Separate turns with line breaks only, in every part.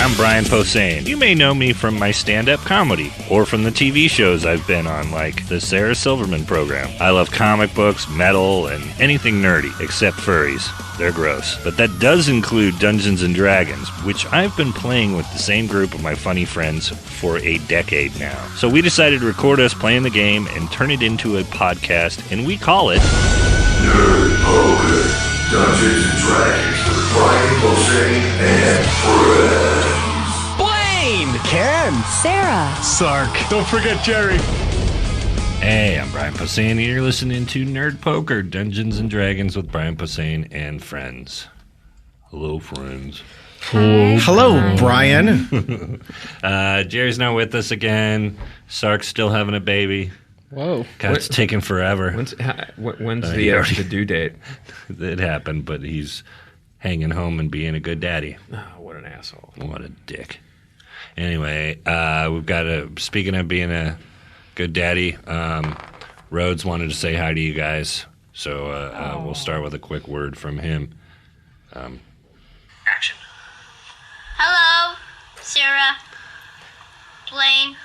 I'm Brian Posehn. You may know me from my stand-up comedy or from the TV shows I've been on, like the Sarah Silverman program. I love comic books, metal, and anything nerdy, except furries. They're gross. But that does include Dungeons & Dragons, which I've been playing with the same group of my funny friends for a decade now. So we decided to record us playing the game and turn it into a podcast, and we call it
Nerd Poker. Dungeons & Dragons with Brian Posehn and friends.
Blaine! Ken!
Sarah!
Sark. Don't forget Jerry.
Hey, I'm Brian Posehn, and you're listening to Nerd Poker, Dungeons & Dragons with Brian Posehn and friends. Hello, friends.
Hello, Brian.
Jerry's not with us again. Sark's still having a baby.
Whoa.
God, it's taking forever.
When's
already-
the due date?
It happened, but he's hanging home and being a good daddy.
Oh, what an asshole.
What a dick. Anyway, we've got speaking of being a good daddy, Rhodes wanted to say hi to you guys, so we'll start with a quick word from him. Action.
Hello, Sarah, Blaine,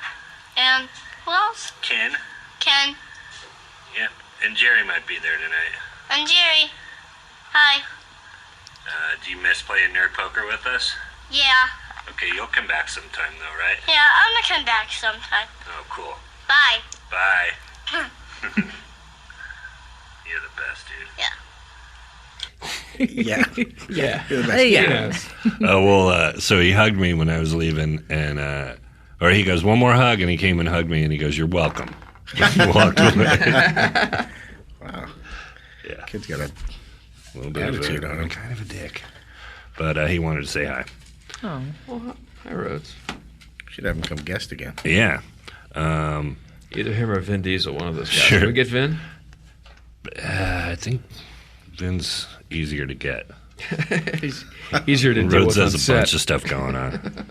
and who else?
Ken.
Ken.
Yep. And Jerry might be there tonight.
And Jerry. Hi.
Do you miss playing Nerd Poker with us?
Yeah.
Okay, you'll come back sometime though, right?
Yeah, I'm gonna come back sometime.
Oh, cool.
Bye.
Bye. You're the best, dude.
Yeah.
Yeah.
You're the best.
Yes.
So he hugged me when I was leaving, and or he goes, one more hug, and he came and hugged me, and he goes, you're welcome. He walked away.
Wow.
Yeah.
Kid's got a
little bit
attitude
of
on him.
kind of a dick. But he wanted to say hi.
Oh, well, hi, Rhodes.
Should have him come guest again.
Yeah.
Either him or Vin Diesel, one of those guys.
Sure.
Can we get Vin?
I think Vin's easier to get.
He's easier to deal
Rhodes
with on
has a
set.
bunch of stuff going on.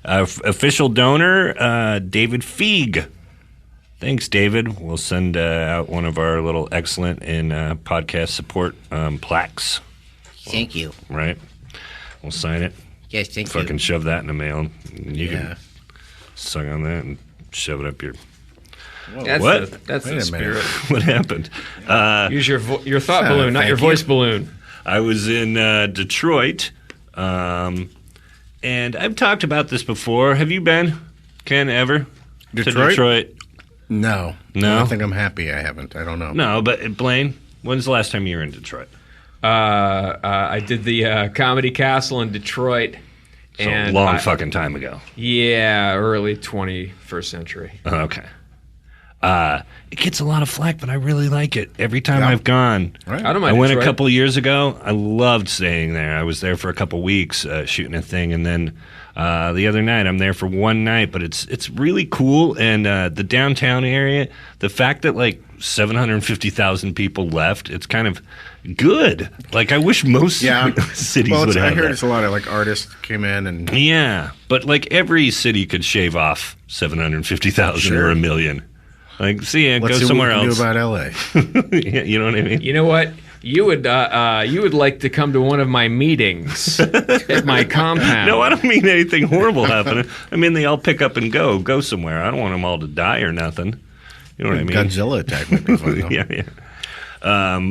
Official donor, David Feig. Thanks, David. We'll send out one of our little excellent and podcast support plaques.
Thank you.
Right? We'll sign it.
Yes, thank
Fucking shove that in the mail. You
Yeah.
can suck on that and shove it up your...
That's
What?
That's
Wait
the
a minute.
spirit.
What happened?
Use your thought
Oh,
balloon, not
thank
your
you.
voice balloon.
I was in Detroit, and I've talked about this before. Have you been, Ken, ever? To
Detroit?
Detroit?
No.
No?
I don't think I'm happy I haven't. I don't know.
No, but Blaine, when's the last time you were in Detroit?
I did the Comedy Castle in Detroit.
So
and
long fucking time ago.
Yeah, early 21st century.
Okay. It gets a lot of flack, but I really like it. Every time
Yeah.
I've gone.
Right.
I don't
I
mind
went a
Detroit.
couple of years ago. I loved staying there. I was there for a couple weeks shooting a thing, and then the other night I'm there for one night. But it's really cool, and the downtown area, the fact that like 750,000 people left, it's kind of good. Like I wish most
Yeah.
cities
Well,
would
I
have
heard
that.
it's a lot of like artists came in and
Yeah, but like every city could shave off 750,000
Sure.
or a million. Like, see,
let's
go
see
somewhere
what we
else.
can do about LA.
Yeah, you know what I mean?
You know what? You would like to come to one of my meetings at my compound.
No, I don't mean anything horrible happening. I mean they all pick up and go somewhere. I don't want them all to die or nothing. You know what I mean?
Godzilla attack might be fun, though.
Yeah.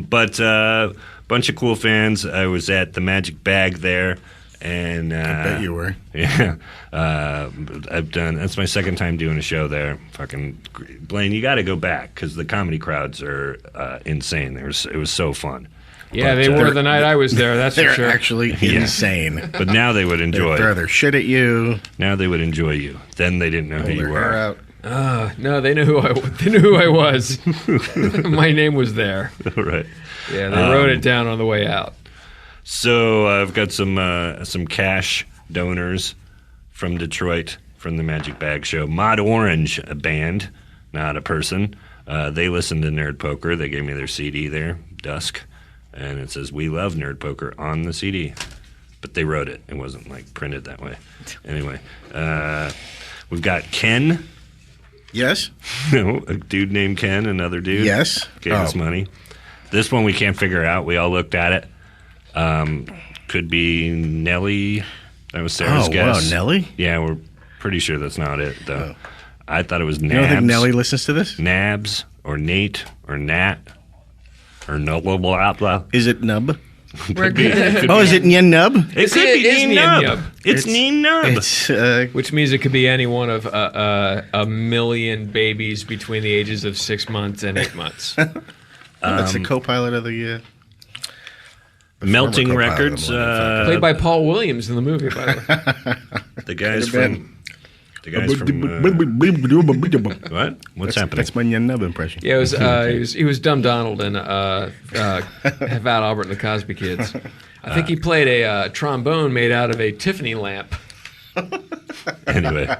But bunch of cool fans. I was at the Magic Bag there, and
I bet you were.
Yeah, that's my second time doing a show there. Fucking Blaine, you got to go back because the comedy crowds are insane. It was so fun.
Yeah,
But,
they were the night I was there. That's for
They're
sure.
actually
Yeah.
insane.
But now they would
They
enjoy.
throw their shit at you.
Now they would enjoy you. Then they didn't know who
Pull
you
their hair
were.
out.
No, they knew who I was. My name was there.
Right.
Yeah, they wrote it down on the way out.
So I've got some cash donors from Detroit from the Magic Bag Show. Mod Orange, a band, not a person. They listen to Nerd Poker. They gave me their CD there, Dusk, and it says "We love Nerd Poker" on the CD. But they wrote it. It wasn't like printed that way. Anyway, we've got Ken.
Yes?
A dude named Ken, another dude.
Yes.
Gave us money. This one we can't figure out. We all looked at it. Could be Nelly That was Sarah's guess.
Wow, Nelly?
Yeah, we're pretty sure that's not it, though. I thought it was Nabs.
You don't think Nelly listens to this?
Nabs, or Nate, or Nat, or no, blah, blah, blah.
Is it Nub?
We're good.
Oh, is it Nyen Nub?
It could be
is
Neen
Nien
Nub.
Nub.
It's Neen Nub.
It's
Which means it could be any one of a million babies between the ages of 6 months and 8 months.
that's the co-pilot of the
Melting
former co-pilot of
Records.
the Millennium Falcon.
Played by Paul Williams in the movie, by the way.
The guys
Could've
from. The guys from. What? What's happening?
That's my Nyen Nub impression.
Yeah, he was Dumb Donald in Fat Albert and the Cosby Kids. I think he played a trombone made out of a Tiffany lamp.
Anyway.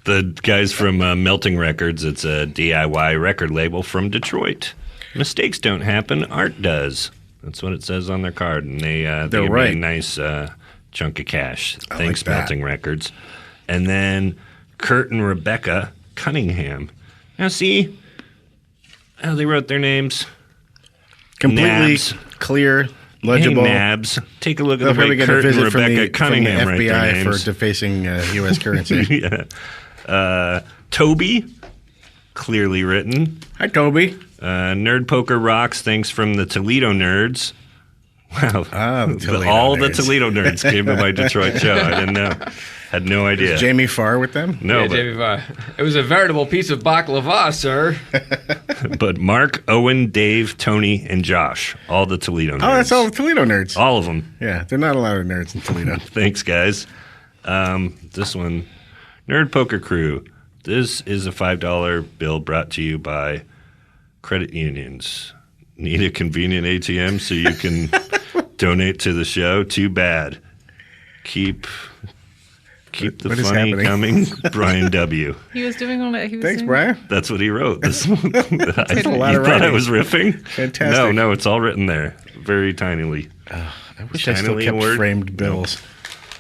The guys from Melting Records, it's a DIY record label from Detroit. Mistakes don't happen, art does. That's what it says on their card. And they gave me
right.
a nice chunk of cash.
I
Thanks,
like that.
Melting Records. And then Kurt and Rebecca Cunningham. Now, see how they wrote their names?
Completely
Nabs.
clear, legible.
Hey, Nabs. Take a look at
They'll
the way
probably get a
Kurt and
visit from
Rebecca
the
Cunningham write their
FBI for
names.
defacing U.S. currency.
Yeah. Toby, clearly written.
Hi, Toby.
Nerd Poker Rocks, thanks from the Toledo Nerds. Wow.
The Toledo
All the
Nerds.
Toledo Nerds came to my Detroit show. I didn't know. Had no idea.
Is Jamie Farr with them?
No,
Yeah, Jamie Farr. It was a veritable piece of baklava, sir.
but Mark, Owen, Dave, Tony, and Josh. All the Toledo Nerds.
Oh, that's all the Toledo nerds.
All of them.
Yeah, they're not a lot of nerds in Toledo.
Thanks, guys. This one, Nerd Poker Crew. This is a $5 bill brought to you by credit unions. Need a convenient ATM so you can donate to the show? Too bad. Keep the
What is
funny
happening?
coming, Brian W.
He was doing all that. He was
Thanks,
doing.
Brian.
That's what he wrote. This
a lot
you
of
thought I
writing.
was riffing?
Fantastic.
No, it's all written there, very tinily.
I wish I still
Shinily
kept
award?
framed bills.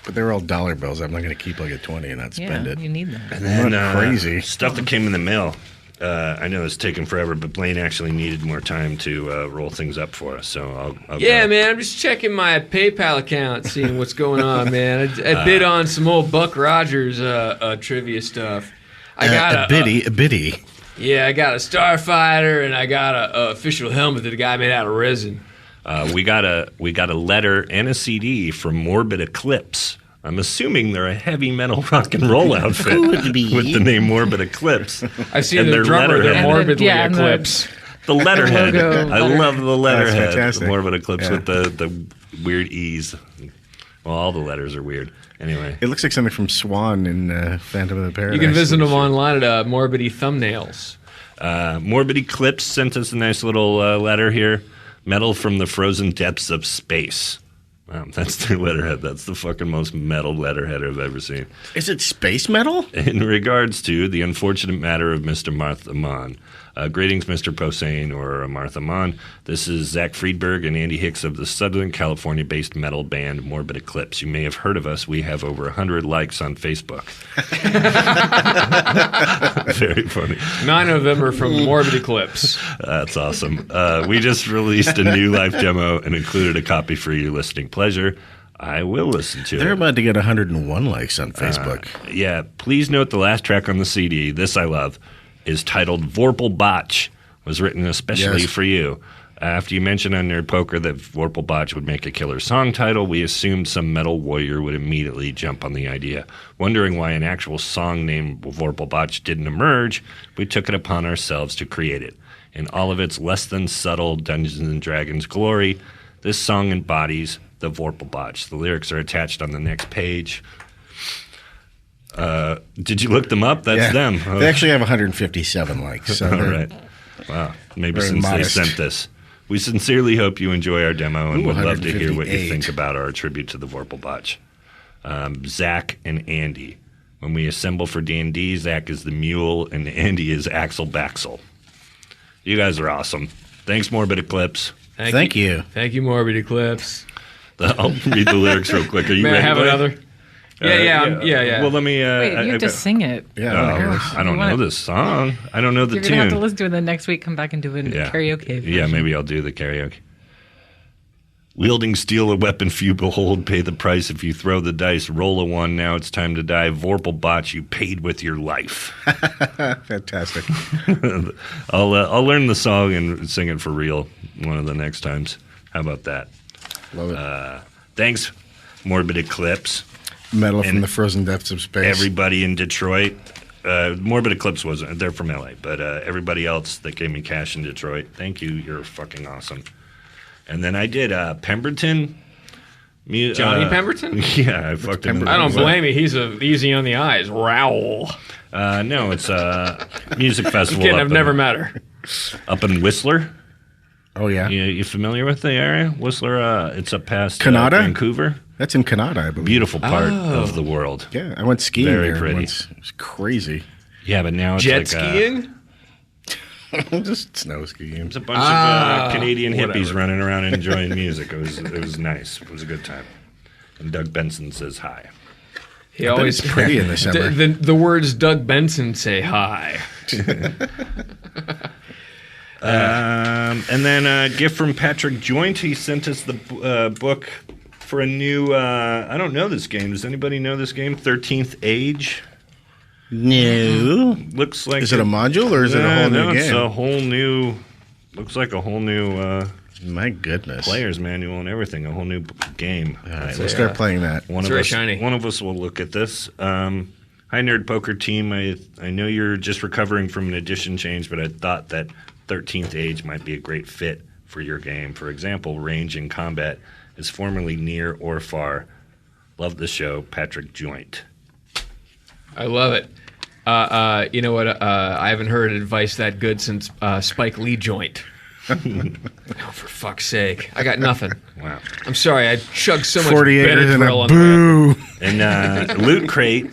But they're all dollar bills. I'm not going to keep like a 20 and not spend
Yeah,
it.
you need that.
And
not crazy.
Stuff that came in the mail. I know it's taken forever, but Blaine actually needed more time to roll things up for us. So I'll
Yeah,
go.
man, I'm just checking my PayPal account, seeing what's going on, man. I bid on some old Buck Rogers trivia stuff. I got
a biddy.
yeah, I got a Starfighter, and I got a official helmet that a guy made out of resin.
We got a letter and a CD from Morbid Eclipse. I'm assuming they're a heavy metal rock and roll outfit with the name Morbid Eclipse.
I've seen
And
the
their
drummer,
letterhead.
they're morbidly
Yeah, and the-
eclipse.
The letterhead.
logo
I
letter.
love the letterhead.
fantastic.
Morbid Eclipse
Yeah.
with the weird E's. Well, all the letters are weird. Anyway.
It looks like something from Swan in Phantom of the Paradise.
You can visit them online at Morbidy Thumbnails.
Morbid Eclipse sent us a nice little letter here. Metal from the frozen depths of space. Wow, that's the letterhead. That's the fucking most metal letterhead I've ever seen.
Is it space metal?
In regards to the unfortunate matter of Mr. Martha Mon. Greetings, Mr. Posehn or Martha Mon. This is Zach Friedberg and Andy Hicks of the Southern California-based metal band Morbid Eclipse. You may have heard of us. We have over 100 likes on Facebook. Very funny.
9 of them are from Morbid Eclipse.
That's awesome. We just released a new live demo and included a copy for your listening pleasure. I will listen to
They're
it.
about to get 101 likes on Facebook.
Yeah, please note the last track on the CD, this I love, is titled Vorpal Botch, was written especially
Yes.
for you. After you mentioned on Nerd Poker that Vorpal Botch would make a killer song title, we assumed some metal warrior would immediately jump on the idea. Wondering why an actual song named Vorpal Botch didn't emerge, we took it upon ourselves to create it. In all of its less than subtle Dungeons and Dragons glory, this song embodies the Vorpal Botch. The lyrics are attached on the next page. Did you look them up? That's them. Oh.
They actually have 157 likes. So
All
they're-
right. Wow. Maybe
Very
since
modest.
they sent this. We sincerely hope you enjoy our demo and
Ooh,
would love to hear what you
158.
think about our tribute to the Vorpal Botch. Zach and Andy. When we assemble for D&D, Zach is the mule and Andy is Axel Baxel. You guys are awesome. Thanks, Morbid Eclipse.
Thank you.
Thank you, Morbid Eclipse.
I'll read the lyrics real quick. Are you
May I
ready?
have
Blake?
another? Yeah.
Well, let me...
Wait, you have to sing it.
Yeah.
I don't
You wanna-
know this song. I don't know the
You're
tune.
gonna have to listen to it the next week. Come back and do a
Yeah.
karaoke.
Yeah,
version.
maybe I'll do the karaoke. Wielding steel, a weapon few behold, pay the price if you throw the dice. Roll a 1, now it's time to die. Vorpal bot, you paid with your life.
Fantastic.
I'll learn the song and sing it for real one of the next times. How about that?
Love it.
Thanks, Morbid Eclipse.
Metal from
and
the frozen depths of space.
Everybody in Detroit. Morbid Eclipse wasn't. They're from LA. But everybody else that gave me cash in Detroit, thank you. You're fucking awesome. And then I did Pemberton.
Johnny Pemberton?
Yeah, I fucked him.
I don't blame you. He's easy on the eyes. Rowell.
No, it's a music festival.
Kidding, I've never met her.
Up in Whistler.
Oh, yeah.
You familiar with the area? Whistler, it's up past
Canada?
Vancouver.
That's in Canada, I believe.
Beautiful part of the world.
Yeah, I went skiing
Very
there
pretty.
once. It was crazy.
Yeah, but now it's
Jet
like
skiing?
Just snow skiing.
It's a bunch of Canadian hippies
whatever.
running around and enjoying music. It was nice. It was a good time. And Doug Benson says hi.
He always
it's pretty in the summer.
The words Doug Benson say hi.
And then a gift from Patrick Joint. He sent us the book for a new. I don't know this game. Does anybody know this game? 13th Age.
No.
Looks like
Is it a module or is it a whole new
It's
game?
a whole new. Looks like a whole new
My goodness.
player's manual and everything. A whole new game.
All right, we'll start playing that.
One
It's
of
very
us,
shiny.
One of us will look at this. Hi, Nerd Poker Team. I know you're just recovering from an edition change, but I thought that 13th Age might be a great fit for your game. For example, range in combat is formerly near or far. Love the show, Patrick Joint.
I love it. You know what? I haven't heard advice that good since Spike Lee Joint. Oh, for fuck's sake. I got nothing.
Wow.
I'm sorry. I chugged so much
40 acres and
Benadryl
a
on the way.
boo.
And Loot Crate.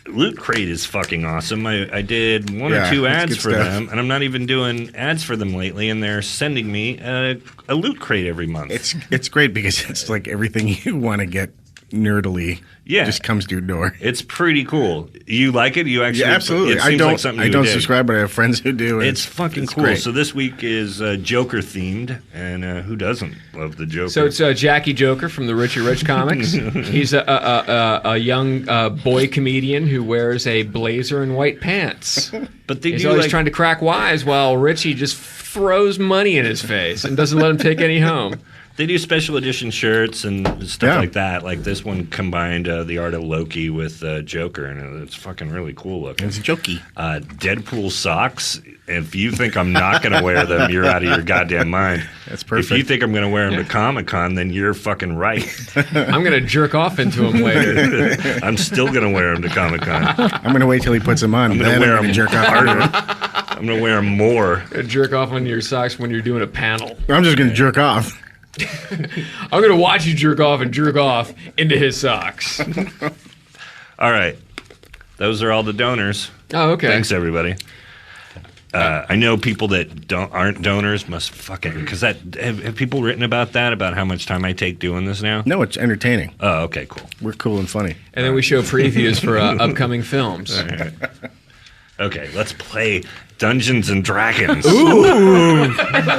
Loot Crate is fucking awesome. I did one or two
that's
ads
good
for
stuff.
them, and I'm not even doing ads for them lately, and they're sending me a Loot Crate every month.
It's great because it's like everything you want to get nerdily just comes to your door.
It's pretty cool. You like it? You actually?
Yeah, absolutely.
It
I
seems
don't.
like something
I
you
don't
dig.
subscribe, but I have friends who do. And
It's fucking cool.
Great.
So this week is Joker themed, and who doesn't love the Joker?
So it's Jackie Joker from the Richie Rich comics. He's a young boy comedian who wears a blazer and white pants.
but they
He's
do
always
like,
trying to crack wise while Richie just throws money in his face and doesn't let him take any home.
They do special edition shirts and stuff
Yeah.
like that. Like this one combined the art of Loki with Joker, and it's fucking really cool looking.
It's jokey.
Deadpool socks. If you think I'm not going to wear them, you're out of your goddamn mind.
That's perfect.
If you think I'm going to wear them to Comic-Con, then you're fucking right.
I'm going to jerk off into him later.
I'm still going to wear them to Comic-Con.
I'm going to wait till he puts them on.
I'm gonna
then
wear
I'm going to
them
jerk off.
harder. I'm going to wear them more.
Jerk off on your socks when you're doing a panel.
I'm just going to jerk off.
I'm going to watch you jerk off and jerk off into his socks.
All right. Those are all the donors.
Oh, okay.
Thanks, everybody. I know people that aren't donors must fucking... Because have people written about that, about how much time I take doing this now?
No, it's entertaining.
Oh, okay, cool.
We're cool and funny.
And then we show previews for upcoming films.
Okay, let's play Dungeons and Dragons.
I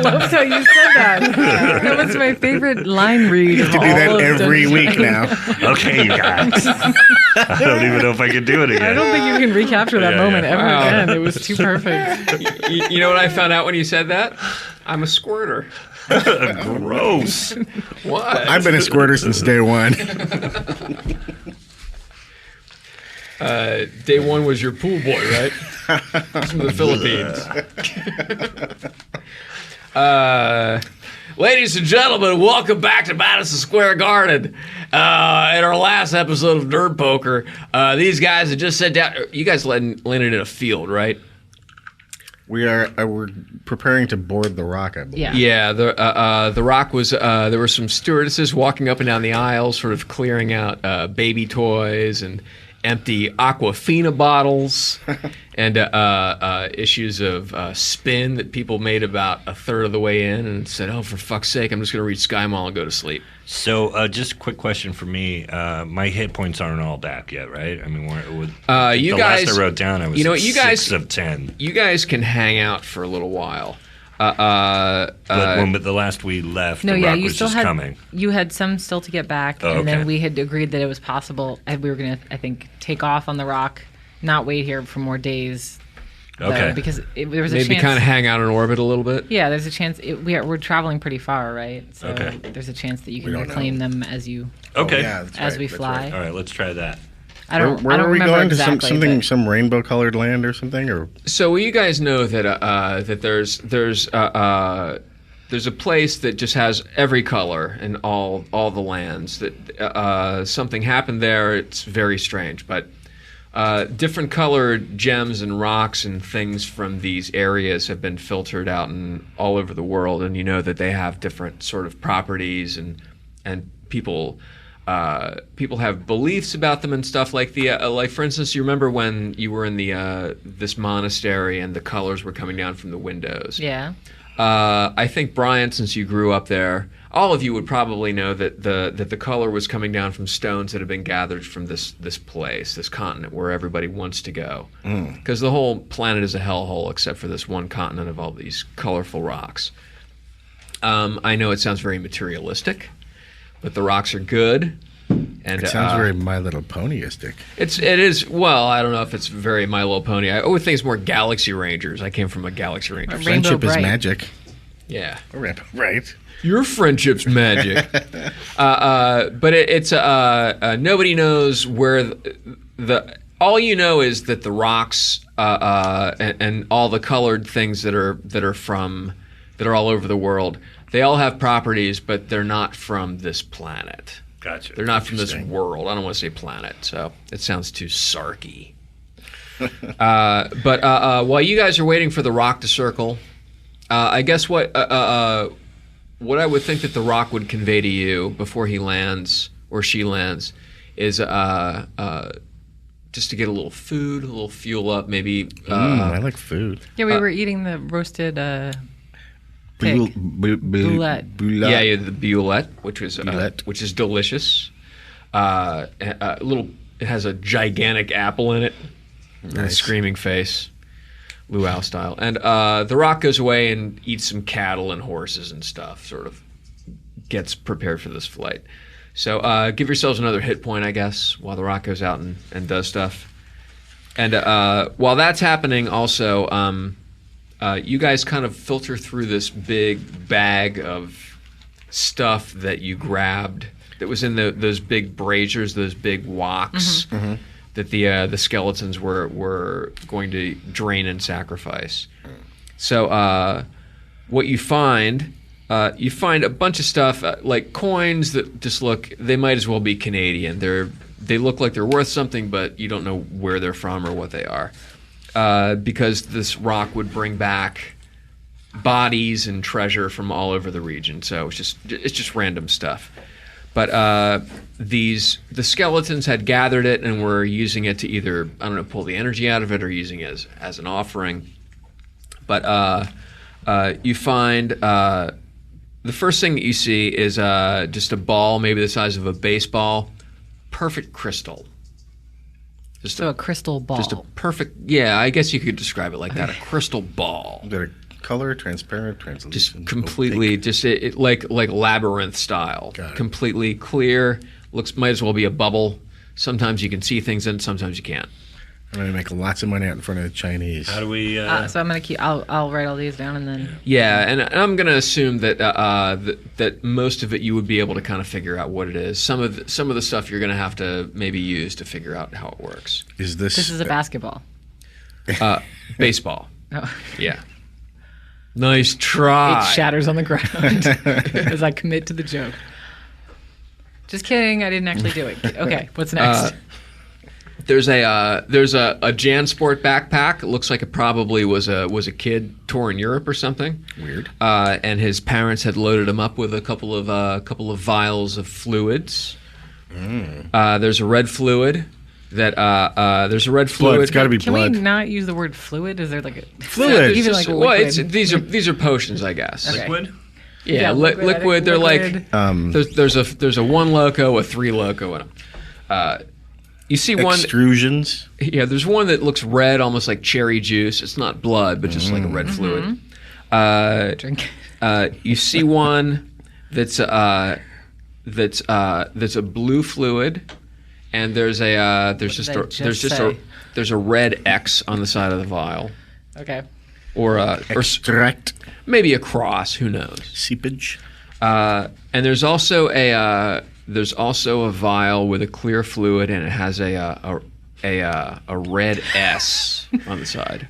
loved how you said that. That was my favorite line read.
You have to do that every week now.
Okay, you guys. I don't even know if I can do it again.
I don't think you can recapture that
Yeah,
moment
yeah.
ever
Wow.
again. It was too perfect.
You know what I found out when you said that? I'm a squirter.
Gross.
What?
I've been a squirter since day one.
Day one was your pool boy, right? He's from the Philippines. Ladies and gentlemen, welcome back to Madison Square Garden. In our last episode of Nerd Poker, these guys had just sat down. You guys landed in a field, right?
We're preparing to board the Rock, I believe.
Yeah.
Yeah, the Rock was. There were some stewardesses walking up and down the aisles, sort of clearing out baby toys and empty Aquafina bottles, and issues of Spin that people made about a third of the way in, and said, "Oh, for fuck's sake, I'm just going to read Sky Mall and go to sleep."
So, just a quick question for me. My hit points aren't all back yet, right? I mean,
You
the
guys,
last I wrote down, I was
you know,
at
you guys,
6 of 10.
You guys can hang out for a little while.
But the last we left,
No,
the
yeah,
rock
you
was
still
just
had
coming.
you had some still to get back,
Oh,
and then
okay.
we had agreed that it was possible. And we were going to, I think, take off on the rock, not wait here for more days. though,
Okay.
because there was a
Maybe
chance.
kind of hang out in orbit a little bit.
Yeah, there's a chance. We're traveling pretty far, right? So
Okay.
there's a chance that you can
don't
reclaim them as you
Okay.
Yeah, that's
as
right,
we
that's
fly.
right.
All right, let's try that.
I don't.
Where
I don't
are we
remember
going
exactly.
to
but-
some rainbow-colored land or something? Or
So you guys know that that there's a place that just has every color in all the lands. That something happened there. It's very strange, but different colored gems and rocks and things from these areas have been filtered out and all over the world, and you know that they have different sort of properties and people. People have beliefs about them and stuff like like for instance, you remember when you were in the this monastery and the colors were coming down from the windows.
Yeah.
I think Brian, since you grew up there, all of you would probably know that the color was coming down from stones that have been gathered from this place, this continent where everybody wants to go, because the whole planet is a hellhole except for this one continent of all these colorful rocks. I know it sounds very materialistic, but the rocks are good. And
it sounds very My Little Pony-istic.
It is. Well, I don't know if it's very My Little Pony. I always think it's more Galaxy Rangers. I came from a Galaxy Ranger.
Rainbow
Friendship is
Bright.
magic.
Yeah.
Right.
Your friendship's magic. But it's nobody knows where the all you know is that the rocks and all the colored things that are all over the world, they all have properties, but they're not from this planet.
Gotcha.
They're not from this world. I don't want to say planet, so it sounds too sarky. But while you guys are waiting for the rock to circle, I guess what I would think that the rock would convey to you before he lands or she lands is just to get a little food, a little fuel up, maybe.
I like food.
Yeah, we were eating the roasted pig. Boulette.
Yeah, the Boulette, which is delicious. It has a gigantic apple in it, and a screaming face, luau style. And the rock goes away and eats some cattle and horses and stuff. Sort of gets prepared for this flight. So give yourselves another hit point, I guess, while the rock goes out and does stuff. And while that's happening, also. You guys kind of filter through this big bag of stuff that you grabbed that was in those big braziers, those big woks that the skeletons were going to drain and sacrifice. So what you find a bunch of stuff like coins that just they might as well be Canadian. They look like they're worth something, but you don't know where they're from or what they are. Because this rock would bring back bodies and treasure from all over the region, so it's just random stuff. But the skeletons had gathered it and were using it to either pull the energy out of it or using it as an offering. But you find the first thing that you see is just a ball, maybe the size of a baseball, perfect crystal.
So a crystal ball.
Just a perfect, yeah, I guess you could describe it like that, a crystal ball.
Is that a color, transparent, translucent?
Just completely, like labyrinth style.
Got it.
Completely clear, might as well be a bubble. Sometimes you can see things in it, sometimes you can't.
I'm going to make lots of money out in front of the Chinese.
How do we...
So I'm going to I'll write all these down and then...
Yeah, and I'm going to assume that that most of it you would be able to kind of figure out what it is. Some of the stuff you're going to have to maybe use to figure out how it works.
Is this...
This is a basketball.
Baseball.
Oh.
Yeah. Nice try.
It shatters on the ground as I commit to the joke. Just kidding, I didn't actually do it. Okay, what's next?
There's a JanSport backpack. It looks like it probably was a kid tour in Europe or something.
Weird.
And his parents had loaded him up with a couple of vials of fluids. There's a red fluid there's a red fluid.
Blood. It's got to be
Can
blood.
we not use the word fluid? Is there like a
Fluid.
Even like
Well,
liquid?
these are potions, I guess.
Okay.
Liquid?
Yeah, liquid. They're like there's a 1 loco, a 3 loco in them. You see one.
Extrusions.
Yeah, there's one that looks red, almost like cherry juice. It's not blood, but just like a red fluid.
Drink.
You see one that's a blue fluid, and there's a red X on the side of the vial,
Okay.
or
Extract
maybe a cross. Who knows?
seepage.
And there's also a vial with a clear fluid, and it has a red S on the side.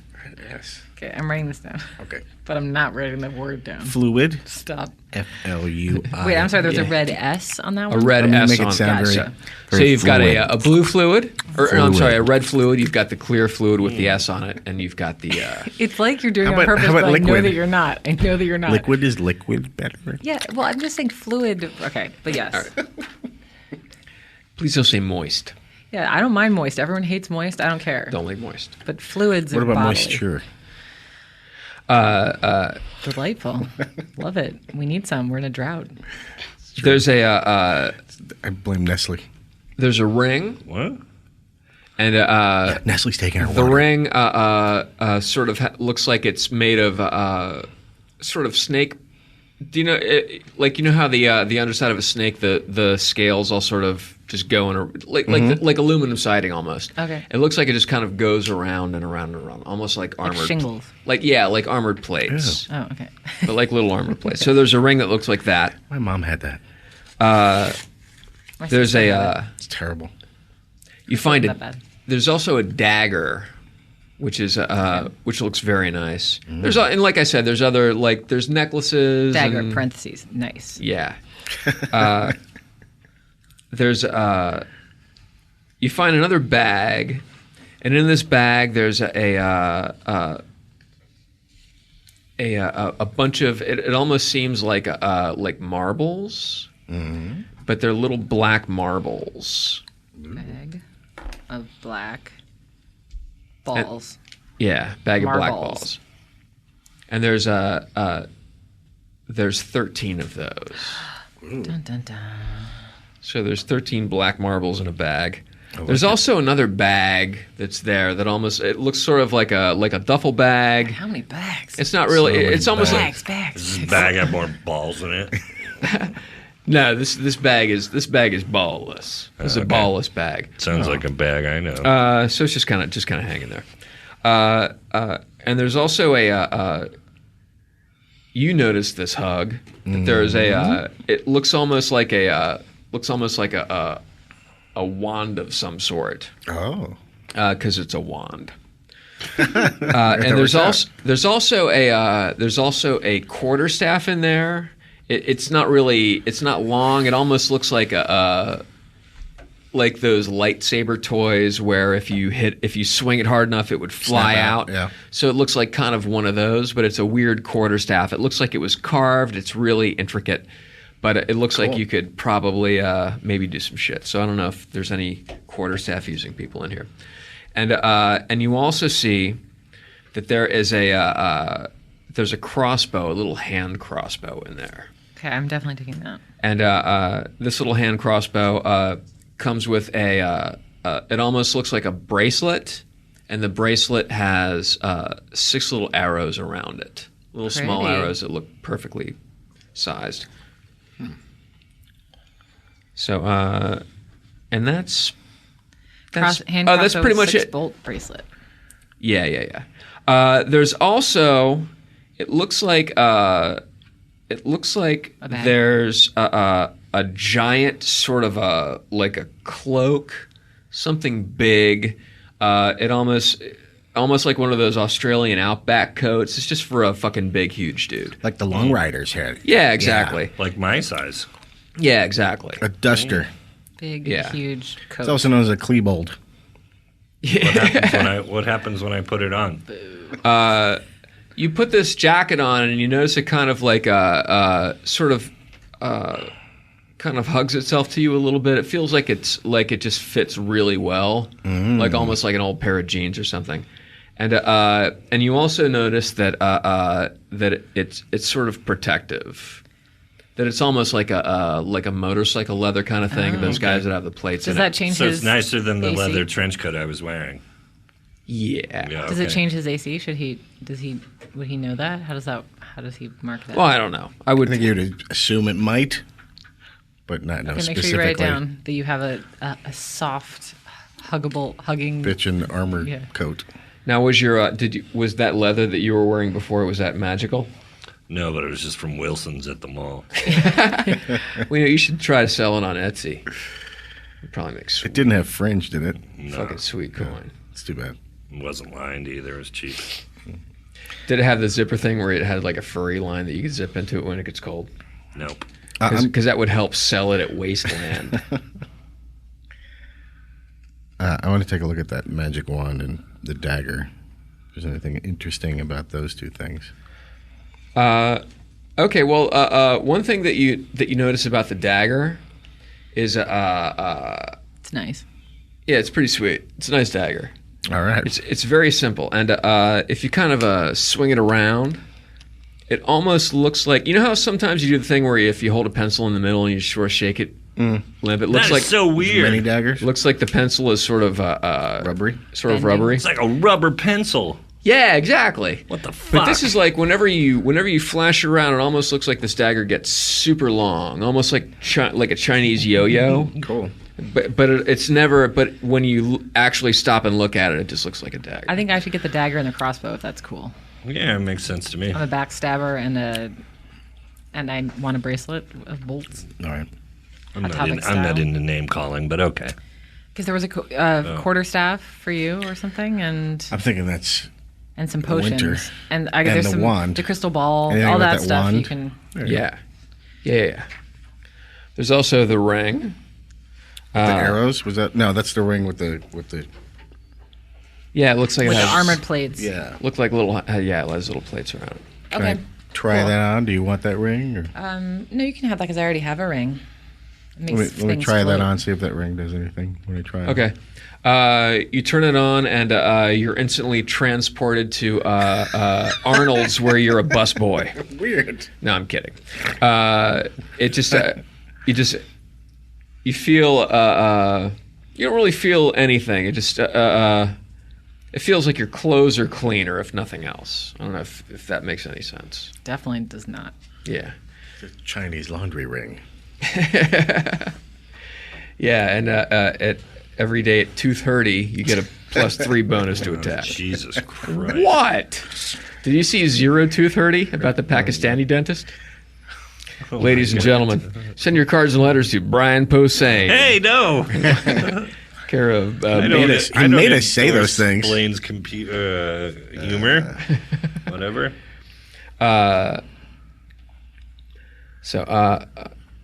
Yes.
Okay, I'm writing this down.
Okay.
But I'm not writing the word down.
Fluid.
Stop.
FLUI.
Wait, I'm sorry. There's a red S on that
A
one?
red
I'm gonna
S
make it
on
sound
gotcha.
very-
So
very
you've got
fluid.
a blue fluid, or no, I'm
Fluid.
sorry, a red fluid. You've got the clear fluid with the S on it, and you've got the.
It's like you're doing it
How
on
about-
purpose,
how
but
about
I know
liquid?
that you're not. I know that you're not.
Liquid is liquid better.
Yeah, well, I'm just saying fluid. Okay, but yes.
Please don't say moist.
Yeah, I don't mind moist. Everyone hates moist. I don't care.
Don't like moist.
But fluids
What
are
about
bodily.
moisture?
Delightful. Love it. We need some. We're in a drought.
There's a
I blame Nestle.
there's a ring,
What?
and
Nestle's taking her
the
water.
ring sort of looks like it's made of sort of snake. Do you know, like you know how the underside of a snake, the scales all sort of just go in a like aluminum siding almost.
Okay.
It looks like it just kind of goes around and around and around, almost like armored
shingles.
like armored plates,
Oh, okay.
but like little armored plates. So there's a ring that looks like that.
My mom had that.
My
There's
sister had
a
it.
It's terrible.
you find
Not
it.
bad.
There's also a dagger, which is which looks very nice. There's and like I said, there's other there's necklaces.
Dagger,
and,
parentheses. Nice.
Yeah. There's you find another bag, and in this bag there's a bunch of it almost seems like marbles, but they're little black marbles.
Bag of black balls.
Yeah, bag of black
Marbles.
balls. And there's 13 of those.
Dun, dun, dun.
So there's 13 black marbles in a bag. There's also another bag that's there that almost it looks sort of like a duffel bag.
How many bags?
It's not really.
So many
It's almost like
bags.
This bag have more balls in it.
no. This bag is ballless. This is a
okay.
ballless bag.
Sounds like a bag I know.
So it's just kind of hanging there. And there's also you notice this hug. That there's it looks almost like a wand of some sort.
Oh.
Because it's a wand. And there's also a quarterstaff in there. It's not long. It almost looks like like those lightsaber toys where if you swing it hard enough it would fly
Snap
out.
out, yeah.
So it looks like kind of one of those, but it's a weird quarterstaff. It looks like it was carved. It's really intricate. But it looks like you could probably maybe do some shit. So I don't know if there's any quarterstaff using people in here. And you also see that there is there's a crossbow, a little hand crossbow in there.
Okay, I'm definitely taking that.
And this little hand crossbow comes with it almost looks like a bracelet, and the bracelet has 6 little arrows around it. Little small
Pretty.
arrows that look perfectly sized. So, and that's
Hand
that's
crossbow
pretty much
6
it.
bolt bracelet.
Yeah. There's also it looks like
bag.
there's a giant sort of like a cloak, something big. It almost like one of those Australian outback coats. It's just for a fucking big, huge dude.
Like the Long Riders had.
Yeah, exactly.
Like my size.
Yeah, exactly.
A duster.
Big,
Yeah.
huge coat.
It's also known as a Klebold.
What happens when I put it on?
You put this jacket on and you notice it kind of like sort of kind of hugs itself to you a little bit. It feels like it just fits really well, like almost like an old pair of jeans or something. And you also notice that that it's sort of protective. That it's almost like a motorcycle leather kind of thing. Those guys that have the plates.
Does
in
that
it.
change
So
his
it's nicer than the
AC?
leather trench coat I was wearing.
Yeah.
Does it change his AC? Would he know that? How does he mark that?
Well, I don't know. I
I think you would assume it might, but not
Okay,
specifically.
make sure you write it down that you have a soft, hugging
Bitchin' armor
Yeah.
coat.
Now, was that leather that you were wearing before? Was that magical?
No, but it was just from Wilson's at the mall.
Well, you should try to sell it on Etsy. It probably makes
It didn't have fringe, did it?
fucking sweet coin.
It's too bad.
It wasn't lined either. It was cheap.
Did it have the zipper thing where it had like a furry line that you could zip into it when it gets cold?
Nope.
Because that would help sell it at Wasteland.
I want to take a look at that magic wand and the dagger. If there's anything interesting about those two things.
Okay, well, one thing that you notice about the dagger is
It's nice.
yeah, it's pretty sweet. It's a nice dagger.
All right.
It's very simple, and if you kind of swing it around, it almost looks like, you know how sometimes you do the thing where if you hold a pencil in the middle and you sort of shake it limp, it looks
That's
like
so weird.
Many daggers?
looks like the pencil is sort of
Rubbery?
sort of
Bending.
rubbery.
It's like a rubber pencil.
Yeah, exactly.
What the fuck?
But this is like whenever you flash around, it almost looks like this dagger gets super long, almost like like a Chinese yo-yo.
Cool.
But it's never. But when you actually stop and look at it, it just looks like a dagger.
I think I should get the dagger and the crossbow if that's cool.
Yeah, it makes sense to me.
I'm a backstabber and I want a bracelet of bolts.
All right.
I'm
Hot Topic
not
style.
into name calling, but okay.
Because there was a quarterstaff for you or something, and
I'm thinking that's
some potions,
winter.
and
And
there's
the
some
wand.
the crystal ball,
Anything
all
about
that
that
stuff. You
wand?
can.
Yeah. There's also the ring.
the arrows. Was that? No, that's the ring with the.
Yeah, it looks like
With
it
the
has,
armored plates.
Yeah.
Looked like little. Yeah, it has little plates around it.
Can
Okay.
I try
Cool.
that on? Do you want that ring? Or?
No, you can have that because I already have a ring. It makes
Let me
things
try
float.
that on. See if that ring does anything when I try it.
Okay. You turn it on, and you're instantly transported to Arnold's, where you're a busboy.
Weird.
No, I'm kidding. It just you feel you don't really feel anything. It just it feels like your clothes are cleaner, if nothing else. I don't know if that makes any sense.
Definitely does not.
Yeah.
Chinese laundry ring.
Yeah, and at every day at 2:30, you get a +3 bonus to attack.
Jesus Christ.
What? Did you see Zero 230 about the Pakistani dentist? Ladies and gentlemen, send your cards and letters to Brian Posehn.
Hey, no.
Care of
I
Beta-
don't
made us say
endorse
those things.
Blaine's humor. Whatever.
So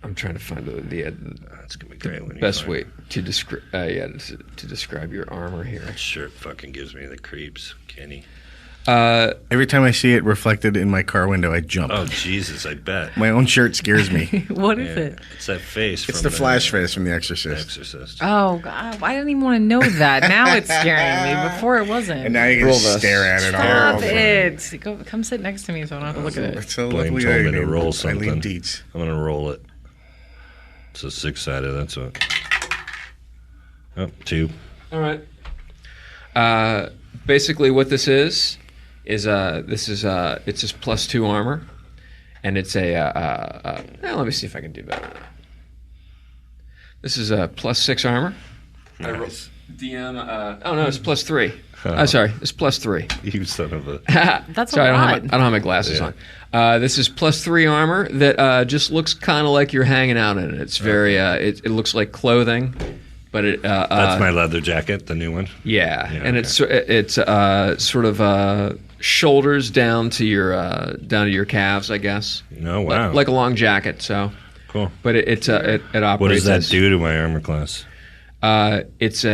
I'm trying to find the
That's gonna be great when you
best
find
way
it.
to describe to describe your armor here.
That shirt fucking gives me the creeps, Kenny.
Every time I see it reflected in my car window, I jump.
Oh Jesus, I bet.
My own shirt scares me.
What is it?
It's that face.
It's
from
the flash face from The Exorcist.
Exorcist.
Oh God! I didn't even want to know that. Now it's scaring me. Before it wasn't.
And now you can
Roll
just
this.
stare at it all
Stop
the time.
it! Come sit next to me so I don't have to look at it.
It's a
Blaine
lovely
told me
lady
to
named
roll
Eileen
something.
Dietz.
I'm gonna roll it. It's a 6-sided. That's what. Oh, 2.
All right. Basically, what this is it's just +2 armor, and it's let me see if I can do better. This is a +6 armor.
Nice.
DM. Oh no, it's +3. I'm sorry, it's +3.
You son of a.
That's
Sorry,
a
I
lot.
don't have my glasses
Yeah.
on. This is +3 armor that just looks kind of like you're hanging out in it. It's very. It looks like clothing, but it.
That's my leather jacket, the new one.
Yeah,
Yeah,
and
okay.
it's sort of shoulders down to your calves, I guess.
Oh wow.
Like a long jacket. So,
Cool.
but it operates.
What does that
as-
do to my armor class?
It's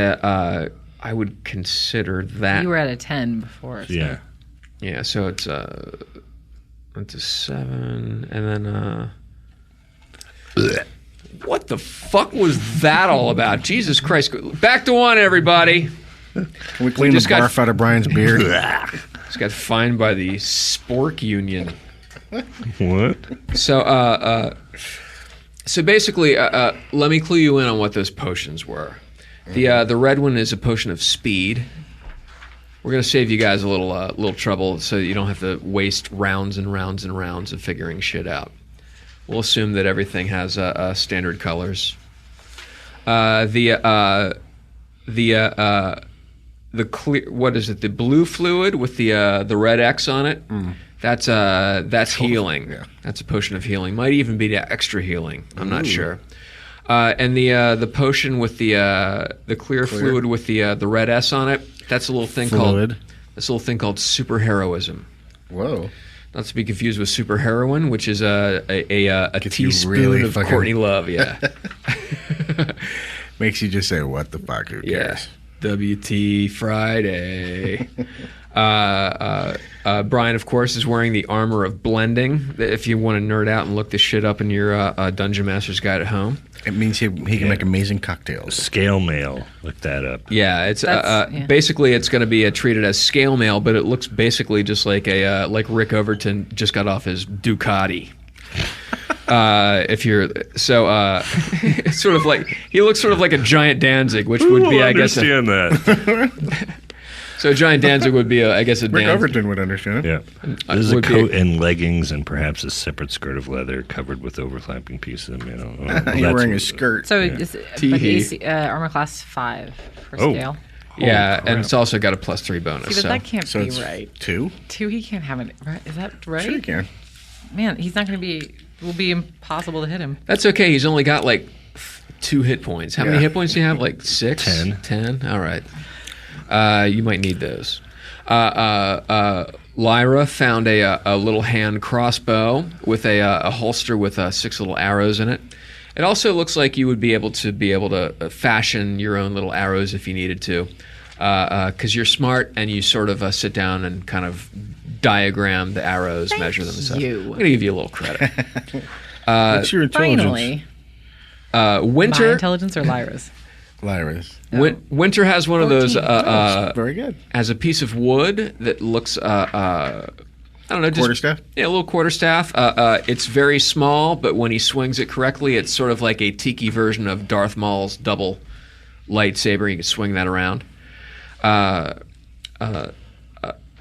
I would consider that.
You were at a 10 before. So.
Yeah.
Yeah, so it's a 7, and then what the fuck was that all about? Jesus Christ! Back to 1, everybody.
Can we clean the
just got-
barf out of Brian's beard?
Just got fined by the Spork Union.
What?
So basically, let me clue you in on what those potions were. The red one is a potion of speed. We're going to save you guys a little trouble so that you don't have to waste rounds and rounds and rounds of figuring shit out. We'll assume that everything has standard colors. The clear, what is it? The blue fluid with the red X on it. That's healing.
Yeah.
That's a potion of healing. Might even be extra healing. I'm not sure. And the potion with the clear fluid with the red S on it. That's a little thing called super heroism.
Whoa.
Not to be confused with super heroin, which is a teaspoon
really
of
fucking-
Courtney Love. Yeah.
Makes you just say, what the fuck? Who
Yeah.
cares?
WT Friday. Brian, of course, is wearing the armor of blending. If you want to nerd out and look this shit up in your Dungeon Master's Guide at home.
It means he can make amazing cocktails.
Scale mail. Look that up.
Yeah, it's
That's-
basically it's going to be treated as scale mail, but it looks basically just like like Rick Overton just got off his Ducati. If you're it's sort of like he looks sort of like a giant Danzig, which would be I guess
understand that.
so a giant Danzig would be a
Rick
Danzig.
Overton would understand it.
Yeah. This is a
would be-
coat and leggings and perhaps a separate skirt of leather covered with overlapping pieces of metal. Oh,
You're
that's
wearing a
what-
skirt.
So it's
Tee
but
hee.
AC, armor class 5 for
Oh.
scale.
Yeah,
Holy
and
crap.
it's also got a +3 bonus.
See, but
so.
that can't
So
be
it's
right.
2?
2, he can't have it. Right? Is that right?
Sure you can.
Man, he's not going to be. Will be impossible to hit him.
That's okay. He's only got like 2 hit points. How many
Yeah.
hit points do you have? Like 6?
10.
10? All right. You might need those. Lyra found a little hand crossbow with a holster with 6 little arrows in it. It also looks like you would be able to fashion your own little arrows if you needed to, because you're smart and you sort of sit down and kind of diagram the arrows, measure them and stuff.
you.
I'm going to give you a little credit.
What's your intelligence?
Finally, my
Winter
intelligence or Lyra's?
Lyra's.
Winter has one of those
14.
Very good.
has a piece of wood that looks I don't know, just
Quarterstaff?
Yeah, a little quarterstaff. It's very small, but when he swings it correctly, it's sort of like a tiki version of Darth Maul's double lightsaber. You can swing that around.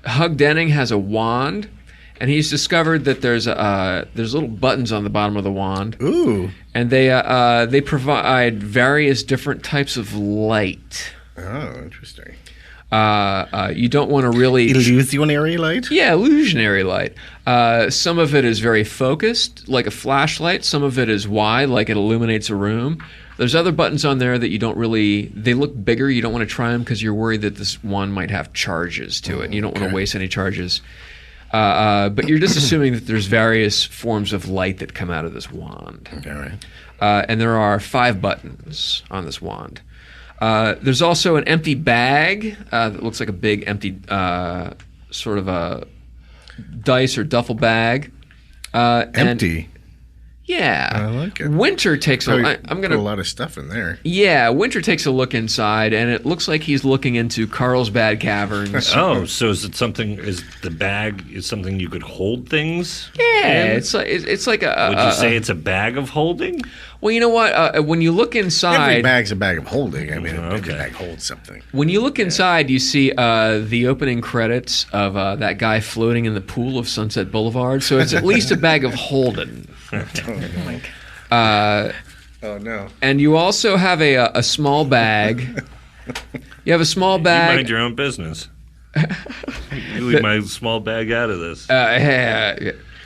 Hug Denning has a wand, and he's discovered that there's little buttons on the bottom of the wand,
Ooh.
and they provide various different types of light.
Oh, interesting.
You don't want to really
Illusionary light?
Yeah, illusionary light. Some of it is very focused, like a flashlight. Some of it is wide, like it illuminates a room. There's other buttons on there that you don't really... They look bigger. You don't want to try them because you're worried that this one might have charges to it. You don't want to waste any charges. But you're just assuming that there's various forms of light that come out of this wand.
All right.
And there are 5 buttons on this wand. There's also an empty bag that looks like a big empty sort of a dice or duffel bag.
Empty.
Yeah.
I like it.
Winter takes
Probably
I'm
put
gonna.
a lot of stuff in there.
Yeah, Winter takes a look inside, and it looks like he's looking into Carlsbad Caverns.
Oh, so is it something? Is the bag is something you could hold things?
Yeah, it's like a.
Would you say it's a bag of holding?
Well, you know what? When you look
Every
inside,
bag's a bag of holding. I mean, every
Okay.
bag holds something.
when you look inside, you see the opening credits of that guy floating in the pool of Sunset Boulevard. So it's at least a bag of holding.
Oh, no.
And you also have a small bag. You have a small
You
bag.
mind your own business. You leave my small bag out of this.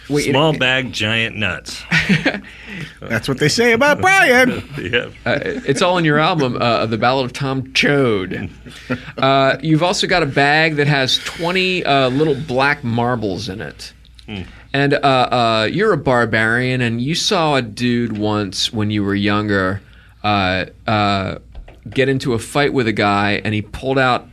Wait,
Small bag, giant nuts.
That's what they say about Brian.
Yeah.
it's all in your album, The Ballad of Tom Chode. You've also got a bag that has 20 little black marbles in it. And you're a barbarian, and you saw a dude once when you were younger get into a fight with a guy, and he pulled out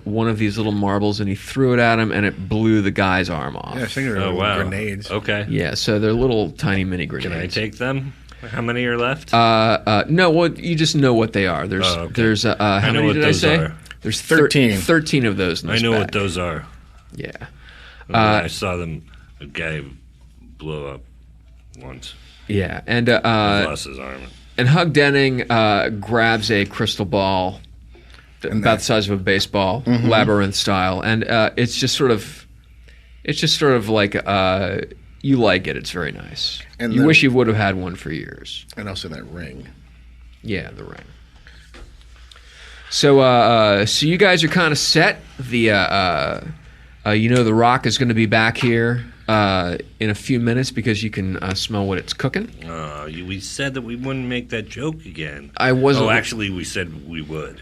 one of these little marbles, and he threw it at him, and it blew the guy's arm off.
Yeah, I think they're
Oh,
little
wow.
grenades.
Okay.
Yeah, so they're little tiny mini
Can I
grenades.
take them? How many are left?
No, well, you just know what they are. There's,
Oh, okay.
there's how
know
many
what
did I
those
say?
are.
There's
13.
13 of those in
I
this
know
bag.
what those are.
Yeah.
I saw them. A guy blow up once.
Yeah, and
Lost his arm.
Hug Denning grabs a crystal ball about the size of a baseball, labyrinth style, and it's just sort of like you like it. It's very nice.
And
you wish you would have had one for years.
And also that ring.
Yeah, the ring. So, so you guys are kind of set. The The Rock is going to be back here in a few minutes because you can smell what it's cooking.
We said that we wouldn't make that joke again.
I wasn't.
Oh, actually, we said we would.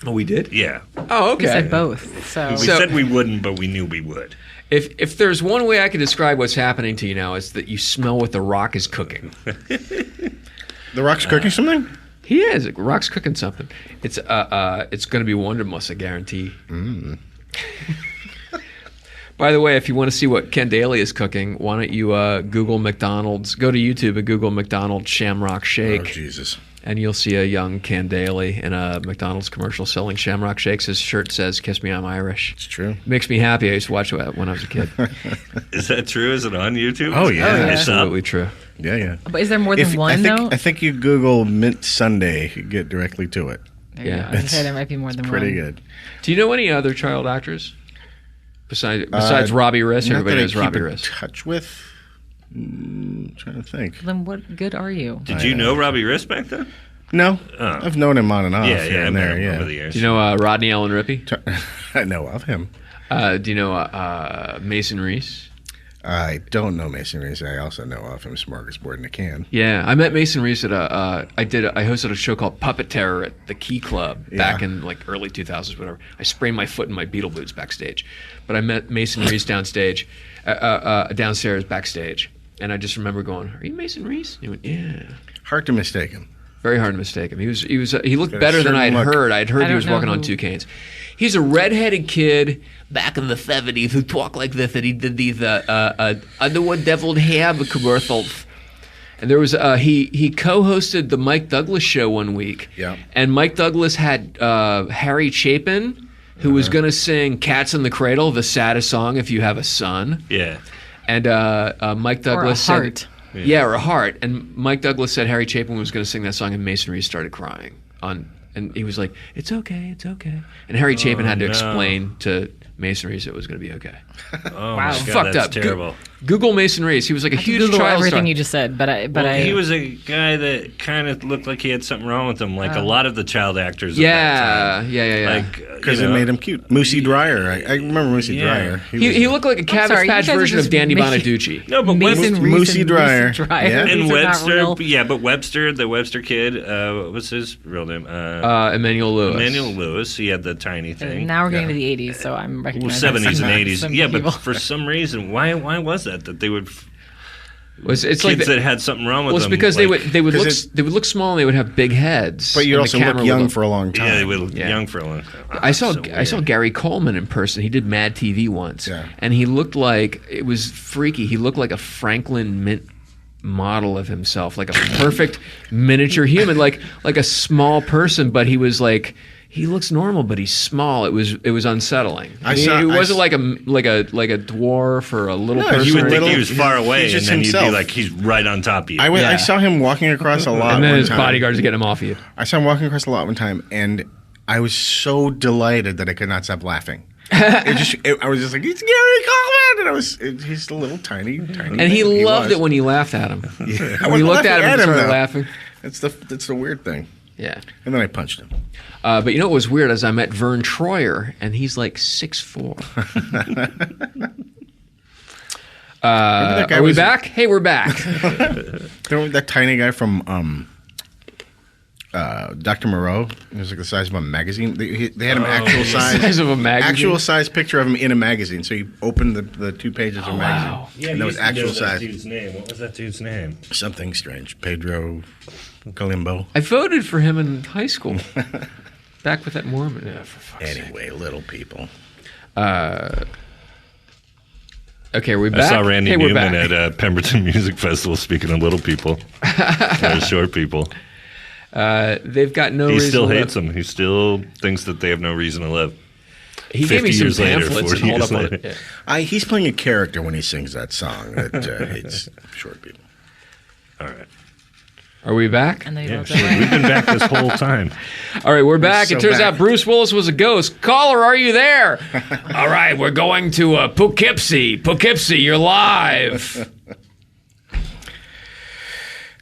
Oh, we did?
Yeah.
Oh, okay.
We said both. So
We said we wouldn't, but we knew we would.
If there's one way I could describe what's happening to you now, it's that you smell what The Rock is cooking.
The Rock's cooking something?
He is. Rock's cooking something. It's going to be wonderful, I guarantee. By the way, if you want to see what Ken Daly is cooking, why don't you Google McDonald's? Go to YouTube and Google McDonald's Shamrock Shake.
Oh, Jesus.
And you'll see a young Ken Daly in a McDonald's commercial selling Shamrock Shakes. His shirt says, "Kiss me, I'm Irish."
It's true.
Makes me happy. I used to watch it when I was a kid.
Is that true? Is it on YouTube?
Oh, yeah.
Absolutely true.
Yeah.
But is there more than one, though?
I think you Google Mint Sunday, you get directly to it.
There you
Yeah.
go. I was gonna say there might be more than
Pretty
one.
good.
Do you know any other child actors? Besides Robbie Riss,
Not
everybody
that I
knows Robbie
keep in
Riss.
touch with. Trying to think.
Then what good are you?
Did you know Robbie Riss back then?
No,
Oh.
I've known him on and off
Yeah,
here
I
and
met
there.
him
Yeah,
over the years.
Do you know Rodney Allen Rippey?
I know of him.
Do you know Mason Reese?
I don't know Mason Reese. I also know of him. Smorgasbord in a can.
Yeah, I met Mason Reese at I hosted a show called Puppet Terror at the Key Club back in like early 2000s, whatever. I sprained my foot in my Beatle boots backstage, but I met Mason Reese downstairs backstage, and I just remember going, "Are you Mason Reese?" And he went, "Yeah."
Hard to mistake him.
Very hard to mistake him. He looked
got a
better than I had
certain look.
heard. I'd heard
I
he was
don't know
walking on
who-
2 canes. He's a redheaded kid back in the 70s who talked like this, and he did these Underwood Deviled Hair commercials. And there was he co-hosted the Mike Douglas show one week.
Yeah.
And Mike Douglas had Harry Chapin, who was going to sing "Cats in the Cradle," the saddest song if you have a son.
Yeah.
And Mike Douglas
Or a heart.
said, "Yeah, or a heart." And Mike Douglas said Harry Chapin was going to sing that song, and Mason Reese started crying. And he was like, "It's okay, it's okay." And Harry Chapin had to
no.
explain to Mason Reese it was going to be okay.
Oh,
Wow.
my God,
Fucked
that's
up.
terrible.
Google Mason Reese. He was like a
I have to
huge
Google
child
everything
star.
you just said, but
He was a guy that kind of looked like he had something wrong with him, like a lot of the child actors. Of that
Yeah.
time. Like,
Because it made him cute. Moosey Dryer. I remember Moosey
Yeah.
Dryer.
He looked like a Cabbage
sorry, you
Patch
guys are
version of
just
Danny
making-
Bonaducci.
No, but
Mason
Webster,
Reese
Moosey
and
Dryer.
Moosey Dryer.
Yeah.
and
These are not
Webster,
real.
yeah, but Webster, the Webster kid, what was his real name?
Emmanuel Lewis.
Emmanuel Lewis. He had the tiny thing.
Now we're getting to the 80s, so I'm recognizing
Well, 70s
some-
and 80s.
some
Yeah,
people.
but for some reason, why was that they would
It's
kids
like
that had something wrong with
well, it's
them?
because
like,
they would
'cause
look small and they would have big heads.
But you'd
and
also
the
look
camera
young
would
for a long time.
Yeah, they would look
Yeah.
young for a long time.
I saw
So
I saw
weird.
Gary Coleman in person. He did Mad TV once,
Yeah.
and he looked like it was freaky. He looked like a Franklin Mint model of himself, like a perfect miniature human, like a small person, but he was like. He looks normal, but he's small. It was unsettling. It wasn't like a dwarf or a little
No,
person.
You would think
little-
he was far
he's
away, and
just
then you'd
himself.
be like, he's right on top of you.
I
Yeah.
saw him walking across a lot.
and then
one
his
time.
bodyguards get him off you.
I saw him walking across a lot one time, and I was so delighted that I could not stop laughing. I was just like, it's Gary Coleman, and he's a little tiny.
And he loved it when you laughed at him. When you looked at him and started laughing.
That's the weird thing.
Yeah.
And then I punched him.
But you know what was weird is I met Vern Troyer, and he's like 6'4".
that guy
Are we
was-
back? Hey, we're back.
Remember that tiny guy from Dr. Moreau? He was like the size of a magazine. They had him actual size.
Size of a magazine?
Actual size picture of him in a magazine. So he opened the 2 pages of a magazine.
wow.
And that was actual size.
dude's name. What was that dude's name?
Something strange. Pedro Calimbo.
I voted for him in high school. Back with that Mormon. Yeah, for fuck's sake.
Anyway, little people.
Okay, are we
I
back?
saw Randy
hey, we're
Newman
back.
at Pemberton Music Festival speaking of little people, or short people.
They've got no
He
reason
still
to
hates
live.
them. He still thinks that they have no reason to live.
He gave me
50
some
years later,
pamphlets
40
and hold
years
up on
later.
it. Yeah.
He's playing a character when he sings that song that hates short people.
All right.
Are we back?
And they
Yeah,
both
sure.
away.
We've been back this whole time.
All right, we're back.
so
It turns
back.
out Bruce Willis was a ghost. Caller, are you there? All right, we're going to Poughkeepsie. Poughkeepsie, you're live.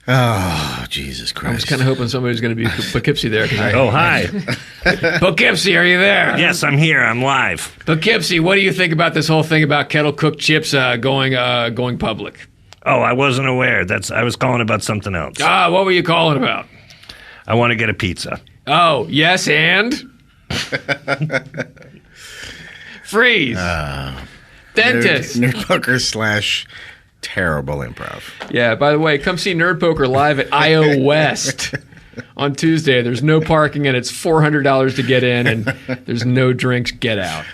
Oh, Jesus Christ.
I was kind of hoping somebody was going to be Poughkeepsie there.
Oh, hi.
Poughkeepsie, are you there?
Yes, I'm here. I'm live.
Poughkeepsie, what do you think about this whole thing about kettle cooked chips going public?
Oh, I wasn't aware. I was calling about something else.
What were you calling about?
I want to get a pizza.
Oh, yes, and? Freeze. Dentist.
Nerd poker / terrible improv.
Yeah, by the way, come see Nerd Poker live at IO West on Tuesday. There's no parking and it's $400 to get in, and there's no drinks. Get out.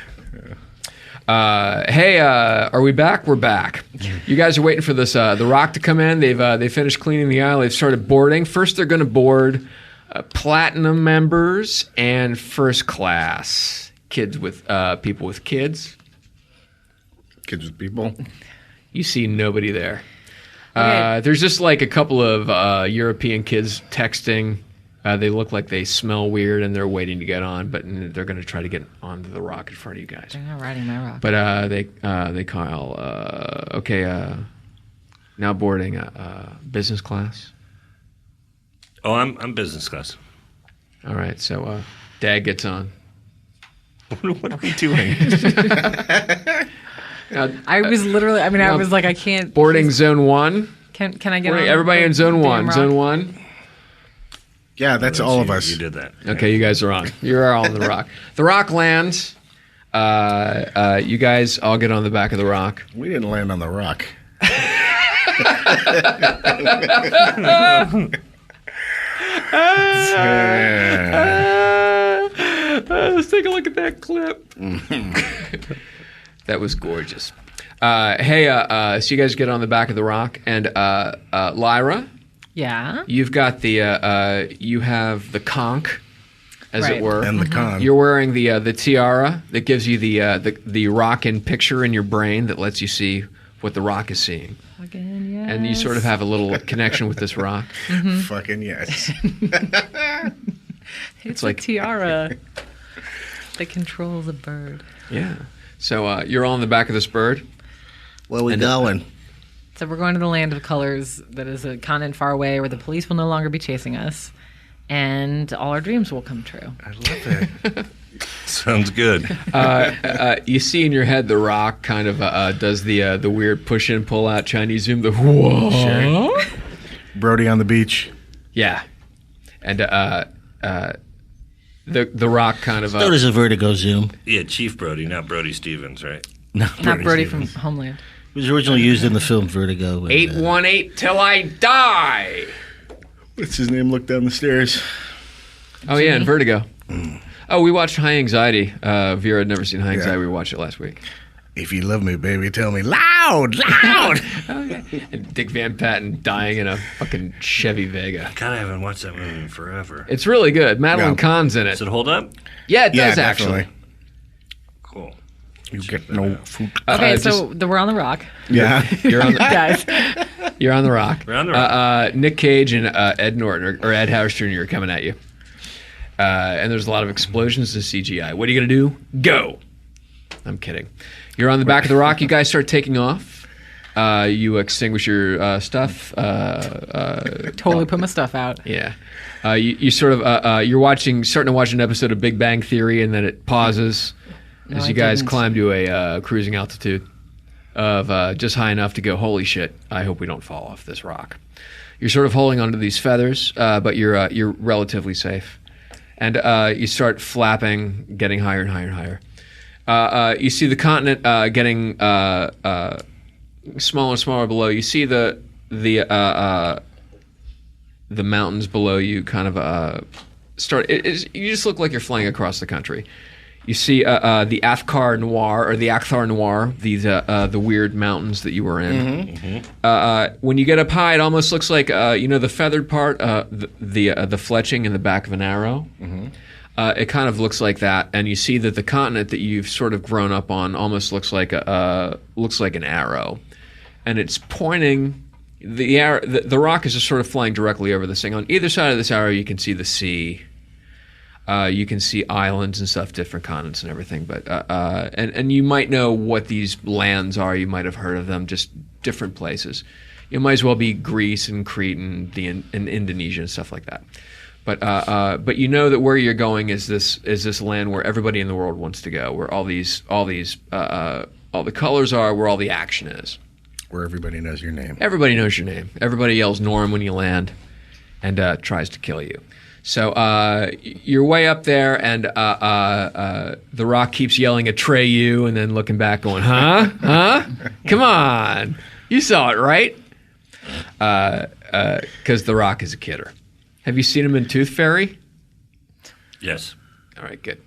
Hey, are we back? We're back. You guys are waiting for this The Rock to come in. They finished cleaning the aisle. They've started boarding. First, they're going to board platinum members and first class kids with people with kids.
Kids with people.
You see nobody there.
Okay.
There's just like a couple of European kids texting. They look like they smell weird and they're waiting to get on, but they're going to try to get onto the rock in front of you guys.
They're not riding my rock.
But they call, now boarding business class.
Oh, I'm business class.
All right, so Dad gets on.
What are we doing?
I was literally. I mean, I was like, I can't.
Boarding zone 1.
Can I get
Boarding,
on?
everybody in zone 1. Zone 1.
Yeah, that's all of us.
You did that.
Okay, you guys are on. You're all on the rock. The rock lands. You guys all get on the back of the rock.
We didn't land on the rock.
Let's take a look at that clip. That was gorgeous. So you guys get on the back of the rock, and Lyra,
Yeah.
you've got you have the conch, as
Right.
it were.
And the con.
You're wearing the tiara that gives you the rockin' picture in your brain that lets you see what the rock is seeing,
Fucking yes.
and you sort of have a little connection with this rock.
Fucking yes.
It's
like-
like tiara that controls a bird.
Yeah. So you're all on the back of this bird.
Where we going?
So we're going to the land of colors that is a continent far away where the police will no longer be chasing us, and all our dreams will come true.
I love it.
Sounds good.
You see in your head the rock kind of does the weird push in pull out Chinese zoom. The whoa.
Sure. Brody on the beach.
Yeah, and the rock kind of
So does a vertigo zoom.
Yeah, Chief Brody, not Brody Stevens, right?
No,
Not Brody from Homeland.
It was originally used in the film Vertigo. and,
818 till I die.
What's his name? Look down the stairs.
Oh yeah, and Vertigo. Oh, we watched High Anxiety. Vera had never seen High Anxiety.
Yeah.
We watched it last week.
If you love me, baby, tell me loud, loud.
And Dick Van Patten dying in a fucking Chevy Vega.
God, I haven't watched that movie in forever.
It's really good. Madeline
Yeah.
Kahn's in it.
Does it hold up?
Yeah, it
Yeah,
does actually.
definitely.
Cool.
You get no food.
Okay,
just-
so we're on the rock,
Yeah.
You're on the,
guys.
you're on the rock.
We're on the rock.
Nick Cage and Ed Norton or Ed Harris Jr. are coming at you. And there's a lot of explosions and CGI. What are you going to do? Go. I'm kidding. You're on the back of the rock. You guys start taking off. You extinguish your stuff.
Totally put my stuff out.
Yeah. You sort of you're starting to watch an episode of Big Bang Theory, and then it pauses as
I
you guys
didn't.
climb to a cruising altitude of just high enough to go, holy shit, I hope we don't fall off this rock. You're sort of holding onto these feathers, but you're relatively safe. And you start flapping, getting higher and higher and higher. You see the continent getting smaller and smaller below. You see the mountains below you kind of start. You just look like you're flying across the country. You see the Athkar Noir or the Akhtar Noir, the weird mountains that you were in. When you get up high, it almost looks like the feathered part, the fletching in the back of an arrow. It kind of looks like that, and you see that the continent that you've sort of grown up on almost looks like an arrow, and it's pointing the rock is just sort of flying directly over this thing. On either side of this arrow, you can see the sea. You can see islands and stuff, different continents and everything. But and you might know what these lands are. You might have heard of them, just different places. It might as well be Greece and Crete and Indonesia and stuff like that. But you know that where you're going is this land where everybody in the world wants to go, where all the colors are, where all the action is.
Where everybody knows your name.
Everybody knows your name. Everybody yells Norm when you land and tries to kill you. So you're way up there, and the rock keeps yelling Atreyu and then looking back going, huh? Huh? Come on. You saw it, right? Because the rock is a kidder. Have you seen him in Tooth Fairy?
Yes.
All right, good.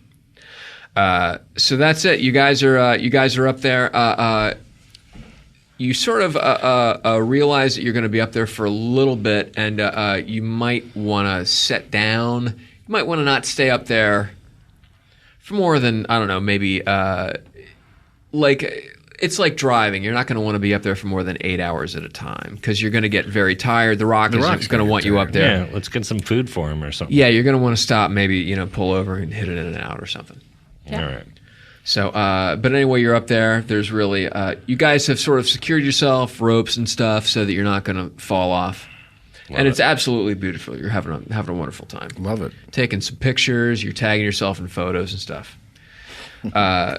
So that's it. You guys are up there. You sort of realize that you're going to be up there for a little bit, and you might want to set down. You might want to not stay up there for more than, I don't know, maybe it's like driving. You're not going to want to be up there for more than 8 hours at a time because you're going to get very tired. The rock's going to want you up there.
Yeah, let's get some food for him or something.
Yeah, you're going to want to stop, maybe pull over and hit it in and out or something.
Yeah. All right.
So, but anyway, you're up there. There's really, you guys have sort of secured yourself, ropes and stuff, so that you're not going to fall off. And it's absolutely beautiful. You're having a wonderful time.
Love it.
Taking some pictures. You're tagging yourself in photos and stuff.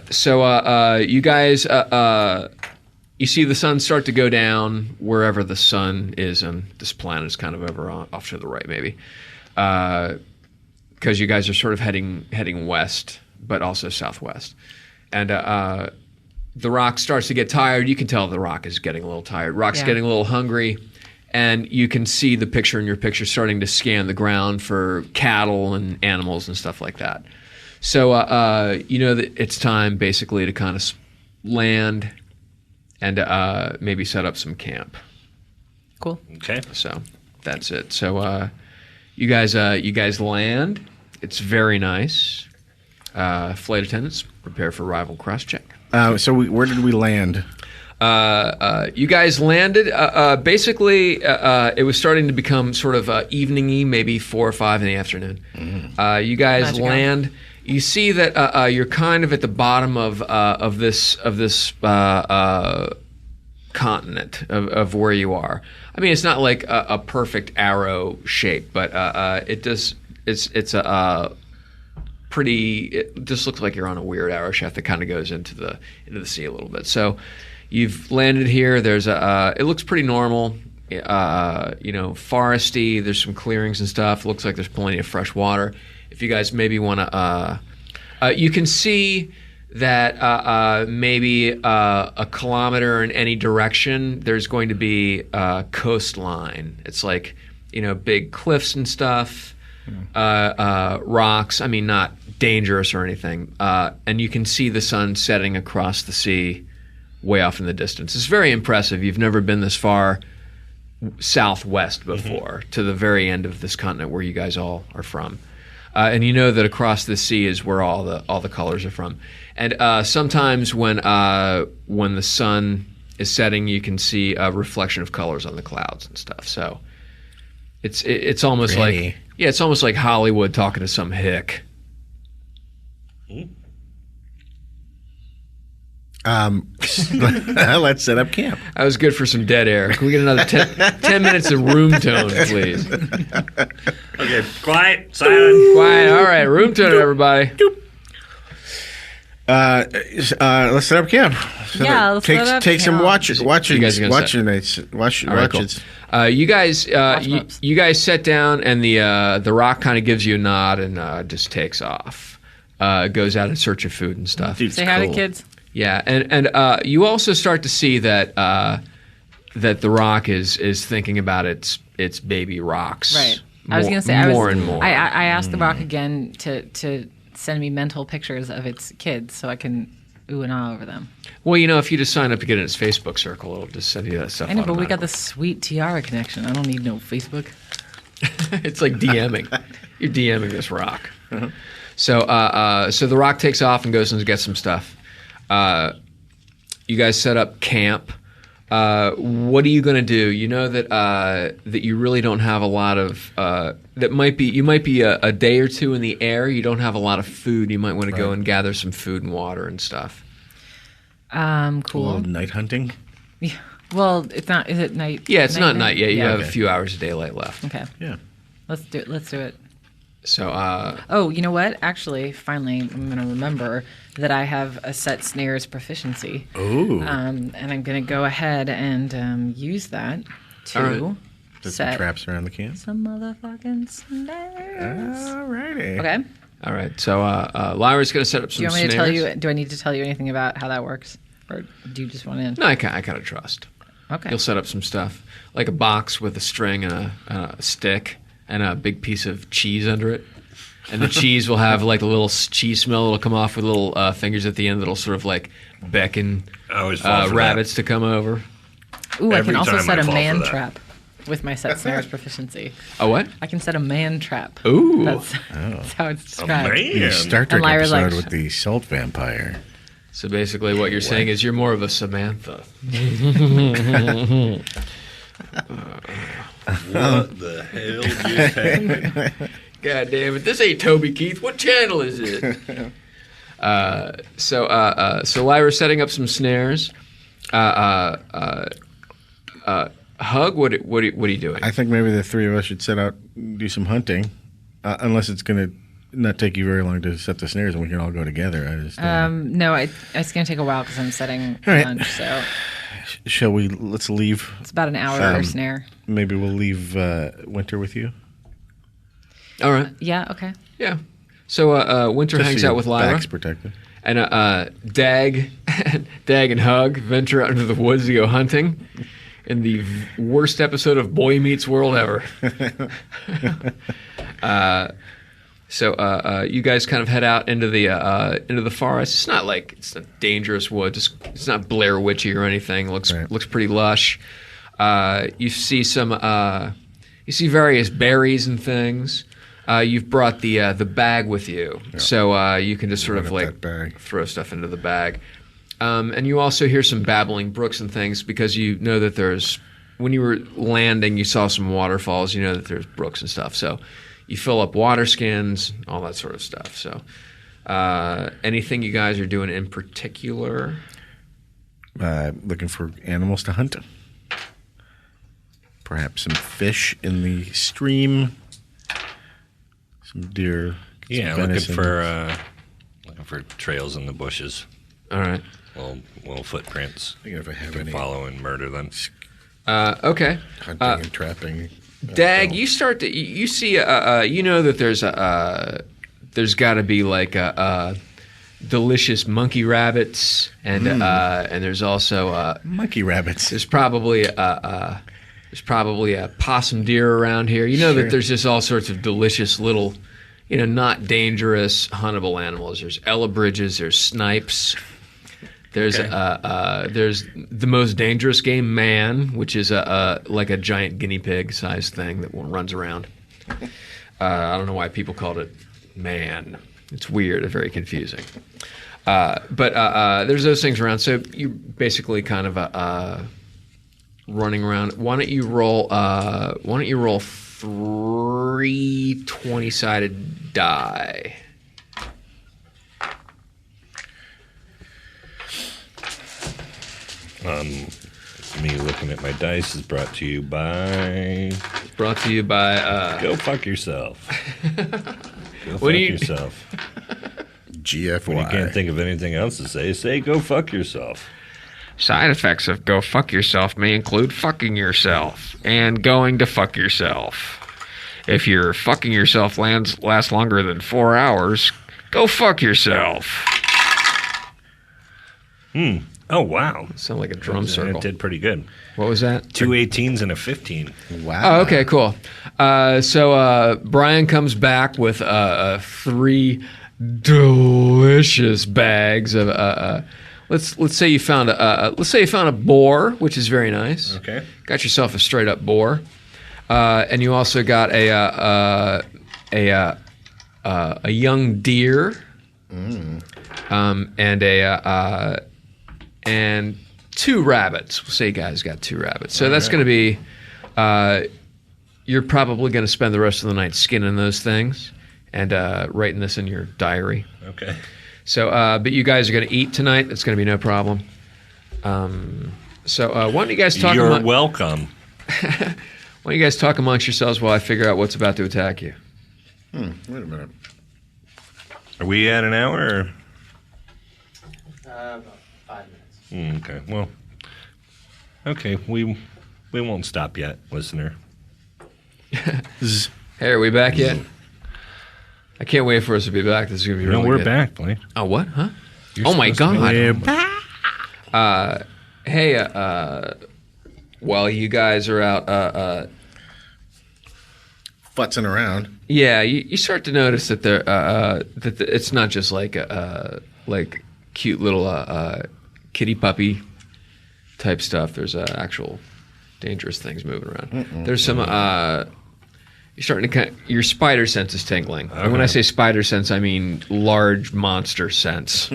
So you guys, you see the sun start to go down wherever the sun is, and this planet is kind of over off to the right, maybe, because you guys are sort of heading west, but also southwest. And the rock starts to get tired. You can tell the rock is getting a little tired. Rock's getting a little hungry, and you can see the picture in your picture starting to scan the ground for cattle and animals and stuff like that. So you know that it's time basically to kind of land and maybe set up some camp.
Cool.
Okay.
So that's it. So you guys land. It's very nice. Flight attendants, prepare for arrival cross-check.
So where did we land?
You guys landed. Basically, it was starting to become sort of evening-y, maybe 4 or 5 in the afternoon. You guys land. You see that you're kind of at the bottom of this continent of where you are. I mean, it's not like a perfect arrow shape, but it's a pretty. It just looks like you're on a weird arrow shaft that kind of goes into the sea a little bit. So you've landed here. There's it looks pretty normal. Foresty. There's some clearings and stuff. It looks like there's plenty of fresh water. If you guys maybe want to, you can see that maybe a kilometer in any direction, there's going to be a coastline. It's like, big cliffs and stuff, rocks. I mean, not dangerous or anything. And you can see the sun setting across the sea way off in the distance. It's very impressive. You've never been this far southwest before, to the very end of this continent where you guys all are from. And you know that across the sea is where all the colors are from. And sometimes when the sun is setting, you can see a reflection of colors on the clouds and stuff. So it's almost
Pretty.
it's almost like Hollywood talking to some hick.
Let's set up camp.
That was good for some dead air. Can we get another 10 minutes of room tone, please?
Okay, quiet, silent.
Quiet. All right, room tone, everybody.
Let's set up camp.
Let's set up
take some
camp.
watches.
You guys are gonna set. All right, cool. You guys set down, and the rock kind of gives you a nod and just takes off. Goes out in search of food and stuff.
Say hi to kids.
Yeah, and you also start to see that the rock is thinking about its baby rocks.
Right. I was going to say
more and more.
I asked the rock again to send me mental pictures of its kids so I can ooh and ah over them.
Well, if you just sign up to get in its Facebook circle, it'll just send you that stuff.
I know, but we got this sweet Tiara connection. I don't need no Facebook.
It's like DMing. You're DMing this rock. Uh-huh. So the rock takes off and goes and gets some stuff. You guys set up camp. what are you going to do? You know that that you really don't have a lot of. You might be a day or two in the air. You don't have a lot of food. You might want to go and gather some food and water and stuff.
A
Cool.
little night hunting.
Yeah. Well, it's not. Is it night?
Yeah, it's not night yet. You have
okay.
a few hours of daylight left.
Okay.
Yeah.
Let's do it.
So,
Oh, you know what? Actually, finally, I'm going to remember that I have a set snares proficiency.
Ooh.
And I'm going to go ahead and use that to
All right.
Put some
set
traps around the can.
some motherfucking snares.
Alrighty.
Okay.
all right. So, Lyra's going to set up
Do
some
you want me to
snares.
tell you? Do I need to tell you anything about how that works, or do you just want to?
No, I kind of trust.
Okay.
You'll set up some stuff, like a box with a string and a stick and a big piece of cheese under it. And the cheese will have like a little cheese smell that'll come off with little fingers at the end that'll sort of like beckon
I always fall for
rabbits to come over.
Ooh, I
Every
can also
time
set
I
a
fall for
man
that.
trap with my set snares proficiency.
A what?
I can set a man trap.
Ooh.
That's how it's described.
The Star Trek
And Lyra's
episode
like-
with the salt vampire.
So basically what you're saying is you're more of a Samantha.
What the hell just happened?
God damn it. This ain't Toby Keith. What channel is it? So Lyra's setting up some snares. Hug, what are you doing?
I think maybe the three of us should set out and do some hunting, unless it's going to not take you very long to set the snares, and we can all go together. I just
No, it's going to take a while because I'm setting
All right.
lunch. So
shall we? Let's leave.
it's about an hour per snare.
Maybe we'll leave Winter with you.
All right.
Yeah. Okay.
Yeah. So Winter
Just
hangs
so your
out with Lyra.
back's protected.
And Dag and Hug venture out into the woods to go hunting in the worst episode of Boy Meets World ever. So you guys kind of head out into the forest. It's not dangerous woods. It's not Blair Witchy or anything. Looks pretty lush. You see various berries and things. You've brought the bag with you, so you can just sort of
Run up that bag.
throw stuff into the bag. And you also hear some babbling brooks and things because you know that when you were landing, you saw some waterfalls. You know that there's brooks and stuff. So you fill up water skins, all that sort of stuff. So anything you guys are doing in particular?
Looking for animals to hunt. Perhaps some fish in the stream. Some deer.
Yeah,
some
looking
venison.
for trails in the bushes.
All right.
Little footprints.
Thinking if I have
Can
any
follow and murder them.
Okay.
hunting and trapping.
Dag, you start to you see you know that there's got to be like delicious monkey rabbits and there's also
Monkey rabbits.
there's probably a possum deer around here. You know that there's just all sorts of delicious little, not dangerous huntable animals. There's elabridges, there's snipes. There's there's the most dangerous game, man, which is like a giant guinea pig sized thing that runs around. I don't know why people called it man. It's weird and very confusing. But there's those things around. So you basically kind of running around. Why don't you roll 3 20-sided die?
Me looking at my dice is brought to you by
Brought to you by
Go Fuck Yourself. Go fuck
What do you-
yourself.
GFY.
When you can't think of anything else to say go fuck yourself.
Side effects of go fuck yourself may include fucking yourself and going to fuck yourself. If your fucking yourself lasts longer than 4 hours, go fuck yourself.
Oh, wow.
Sound like a drum circle.
It did pretty good.
What was that?
2 18s and a 15.
Wow.
Oh, okay, cool. So Brian comes back with 3 delicious bags of. Let's say you found a boar, which is very nice.
Okay.
Got yourself a straight up boar, and you also got a young deer, and 2 rabbits. We'll say you guys got 2 rabbits. So that's going to be. You're probably going to spend the rest of the night skinning those things and writing this in your diary.
Okay.
So, but you guys are going to eat tonight. That's going to be no problem. So, why don't you guys talk?
You're welcome.
Why don't you guys talk amongst yourselves while I figure out what's about to attack you?
Wait a minute.
Are we at an hour? Or?
About 5 minutes.
Okay. Well. Okay. We won't stop yet, listener.
Hey, are we back yet? I can't wait for us to be back. This is going to be really
we're
good.
back, Blake.
Oh, what? Huh?
You're
Oh, my
supposed to be-
God. Hey, while you guys are out,
Futzing around.
yeah, you start to notice that it's not just like cute little kitty puppy type stuff. There's actual dangerous things moving around. There's some. You're starting to your spider sense is tingling. And when I say spider sense, I mean large monster sense.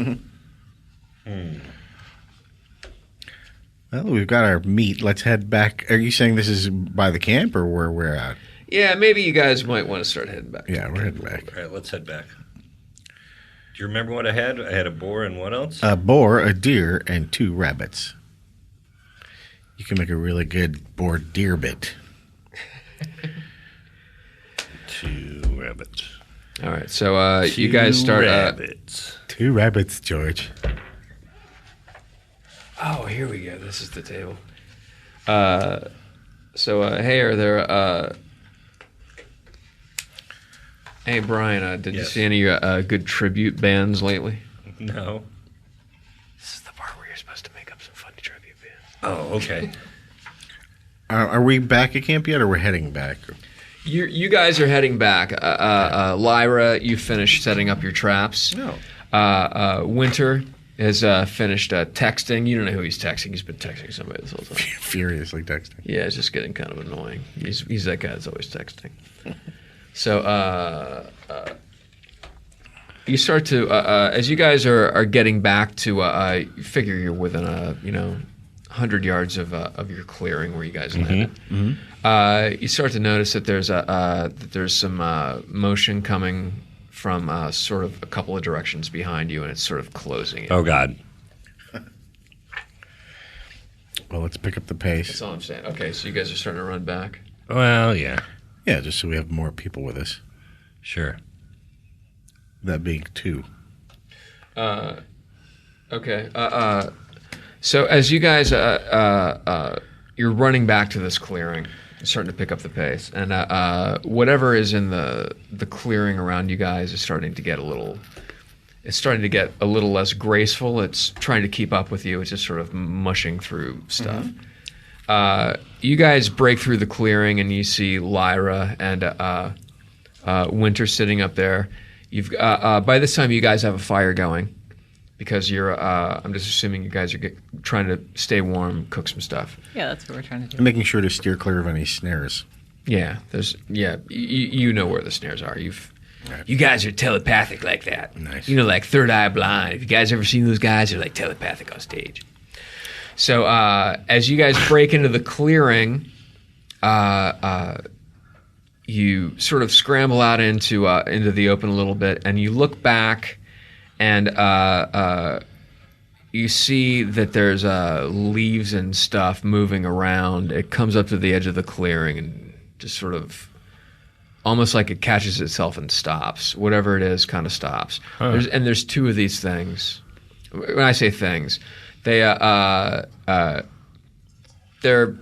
Well, we've got our meat. Let's head back. Are you saying this is by the camp or where we're at?
Yeah, maybe you guys might want to start heading back.
Yeah, we're heading back.
All right, let's head back. Do you remember what I had? I had a boar and what else?
A boar, a deer, and 2 rabbits. You can make a really good boar deer bit.
2 rabbits.
All right, so you guys start.
Rabbits.
2 rabbits, George.
Oh, here we go. This is the table. Hey, are there? Hey, Brian, did you
Yes.
see any good tribute bands lately?
No.
This is the part where you're supposed to make up some funny tribute bands.
Oh, okay.
Are we back at camp yet, or we're heading back?
You guys are heading back. Lyra, you finished setting up your traps.
No.
Winter has finished texting. You don't know who he's texting. He's been texting somebody this whole time.
Furiously texting.
Yeah, it's just getting kind of annoying. He's that guy that's always texting. So you start to as you guys are getting back to you figure you're within 100 yards of your clearing where you guys landed. You start to notice that there's some motion coming from sort of a couple of directions behind you, and it's sort of closing in.
Oh, God.
Well, let's pick up the pace.
That's all I'm saying. Okay, so you guys are starting to run back.
Well, yeah.
Yeah, just so we have more people with us.
Sure.
That being 2.
Okay. So as you guys you're running back to this clearing, starting to pick up the pace, and whatever is in the clearing around you guys is starting to get a little less graceful. It's trying to keep up with you. It's just sort of mushing through stuff. You guys break through the clearing, and you see Lyra and Winter sitting up there. You've by this time you guys have a fire going because you're. I'm just assuming you guys are trying to stay warm, cook some stuff.
Yeah, that's what we're trying to do.
And making sure to steer clear of any snares.
Yeah, you know where the snares are. You guys are telepathic like that.
Nice.
You know, like Third Eye Blind. If you guys ever seen those guys, they're like telepathic on stage. So as you guys break into the clearing, you sort of scramble out into the open a little bit, and you look back, and you see that there's leaves and stuff moving around. It comes up to the edge of the clearing and just sort of almost like it catches itself and stops. Whatever it is kind of stops. There's 2 of these things. When I say things, they they're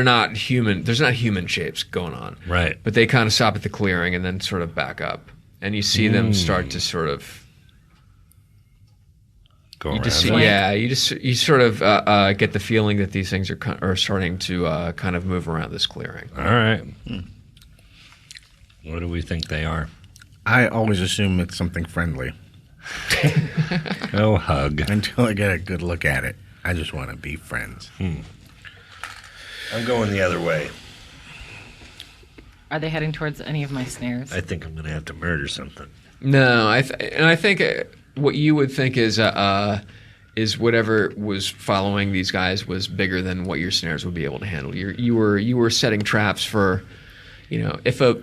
not human. There's not human shapes going on.
Right.
But they kind of stop at the clearing and then sort of back up. And you see them start to sort of
Go
you
around.
just see, you sort of get the feeling that these things are starting to kind of move around this clearing.
All right. What do we think they are?
I always assume it's something friendly
Oh, hug.
until I get a good look at it. I just want to be friends.
I'm going the other way.
Are they heading towards any of my snares?
I think I'm going to have to murder something.
No, I think what you would think is is whatever was following these guys was bigger than what your snares would be able to handle. You were setting traps for, if a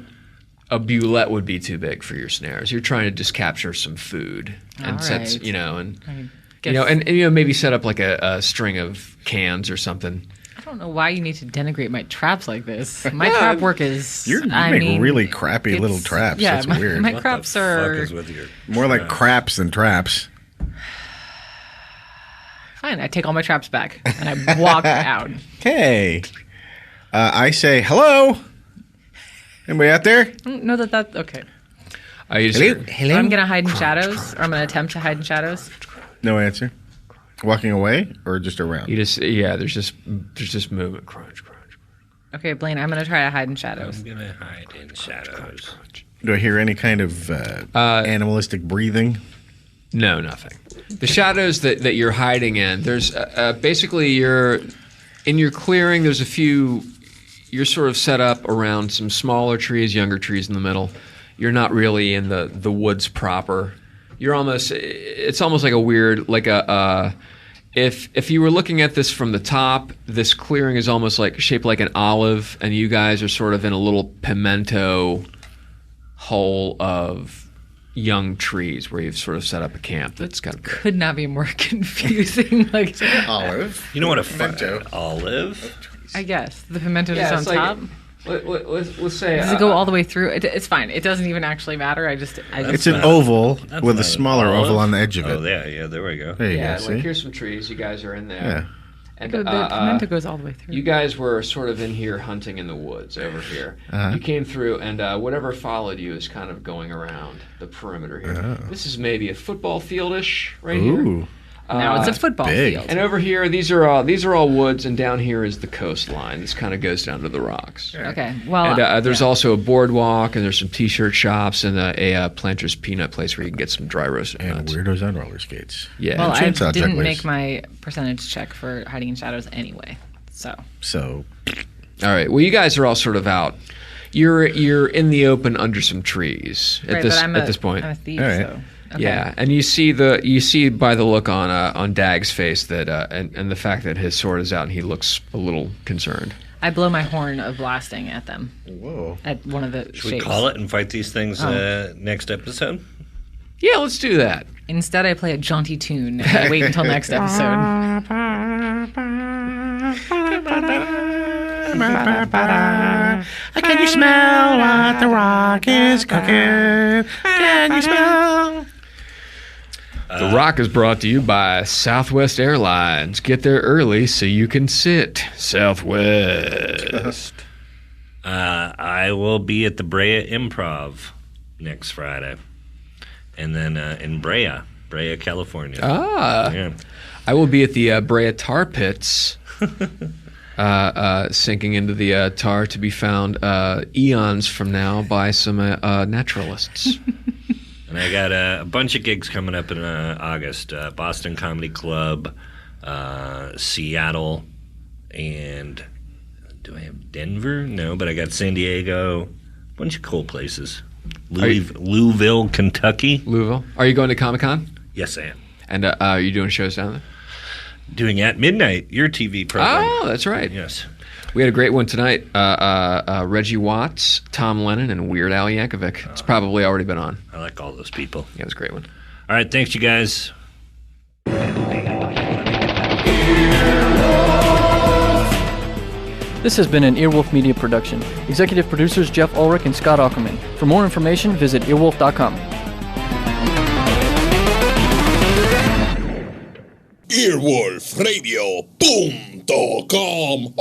bulette would be too big for your snares. You're trying to just capture some food and
All
set,
right.
and maybe set up like a string of cans or something.
I don't know why you need to denigrate my traps like this. My trap work is.
You make really crappy little
it's-
traps.
Yeah,
That's
my,
weird.
my
What
traps
the
are.
fuck is with your
More like craps than traps.
Fine, I take all my traps back and I walk out.
Hey. I say, hello. Anybody out there?
No, that's okay.
Hello?
I'm gonna hide in shadows, or I'm gonna attempt to hide in shadows.
No answer. Walking away or just around?
There's just movement. Crunch.
Okay, Blaine, I'm gonna try to hide in shadows.
I'm gonna hide in shadows.
Do I hear any kind of animalistic breathing?
No, nothing. The shadows that you're hiding in, there's basically in your clearing, there's a few, you're sort of set up around some smaller trees, younger trees in the middle. You're not really in the woods proper. It's almost like a weird, like if you were looking at this from the top, this clearing is almost like shaped like an olive, and you guys are sort of in a little pimento hole of young trees where you've sort of set up a camp. That's kind of
Could not be more confusing. Like,
Olive.
You know what a
Pimento.
olive?
I guess the pimento
Yeah,
is
it's
on
like-
top.
Let's say
Does it go all the way through? It's fine. It doesn't even actually matter. I just
It's an oval
That's
with a
not
smaller
an olive.
oval on the edge of it.
Oh, yeah, there we go.
There you
Yeah,
go.
like
See?
here's some trees. You guys are in there.
Yeah.
And
the pimento goes all the way through.
you guys were sort of in here hunting in the woods over here.
Uh-huh.
You came through, and whatever followed you is kind of going around the perimeter here. This is maybe a football field-ish right here.
Ooh.
Now it's a football
big.
field.
And over here, these are all woods, and down here is the coastline. This kind of goes down to the rocks.
Okay. Well,
And there's also a boardwalk, and there's some T-shirt shops, and a Planter's Peanut place where you can get some dry roasted
And
nuts.
weirdos on roller skates.
Yeah.
well, I
chainsaw
didn't
jugglers.
make my percentage check for hiding in shadows anyway. So
So,
All right. Well, you guys are all sort of out. You're in the open under some trees at
right,
this
but I'm
at this point.
I'm a thief.
All right.
So okay.
Yeah, and you see by the look on Dag's face that and the fact that his sword is out and he looks a little concerned.
I blow my horn of blasting at them
whoa.
at one of the
Should we
shapes.
call it and fight these things next episode?
Yeah, let's do that.
Instead, I play a jaunty tune and I wait until next episode.
Can you smell what the rock is cooking? Can you smell?
The Rock is brought to you by Southwest Airlines. Get there early so you can sit. Southwest.
I will be at the Brea Improv next Friday. And then in Brea, California. Yeah.
I will be at the Brea Tar Pits, sinking into the tar to be found eons from now by some naturalists.
And I got a bunch of gigs coming up in August. Boston Comedy Club, Seattle, and do I have Denver? No, but I got San Diego. A bunch of cool places. Louisville, Kentucky.
Louisville. Are you going to Comic-Con?
Yes, I am.
And are you doing shows down there?
Doing At Midnight, your TV program.
Oh, that's right.
Yes.
We had a great one tonight. Reggie Watts, Tom Lennon, and Weird Al Yankovic. It's probably already been on.
I like all those people.
Yeah, it was a great one.
All right, thanks, you guys.
This has been an Earwolf Media production. Executive producers Jeff Ulrich and Scott Ackerman. For more information, visit earwolf.com.
Earwolfradio.com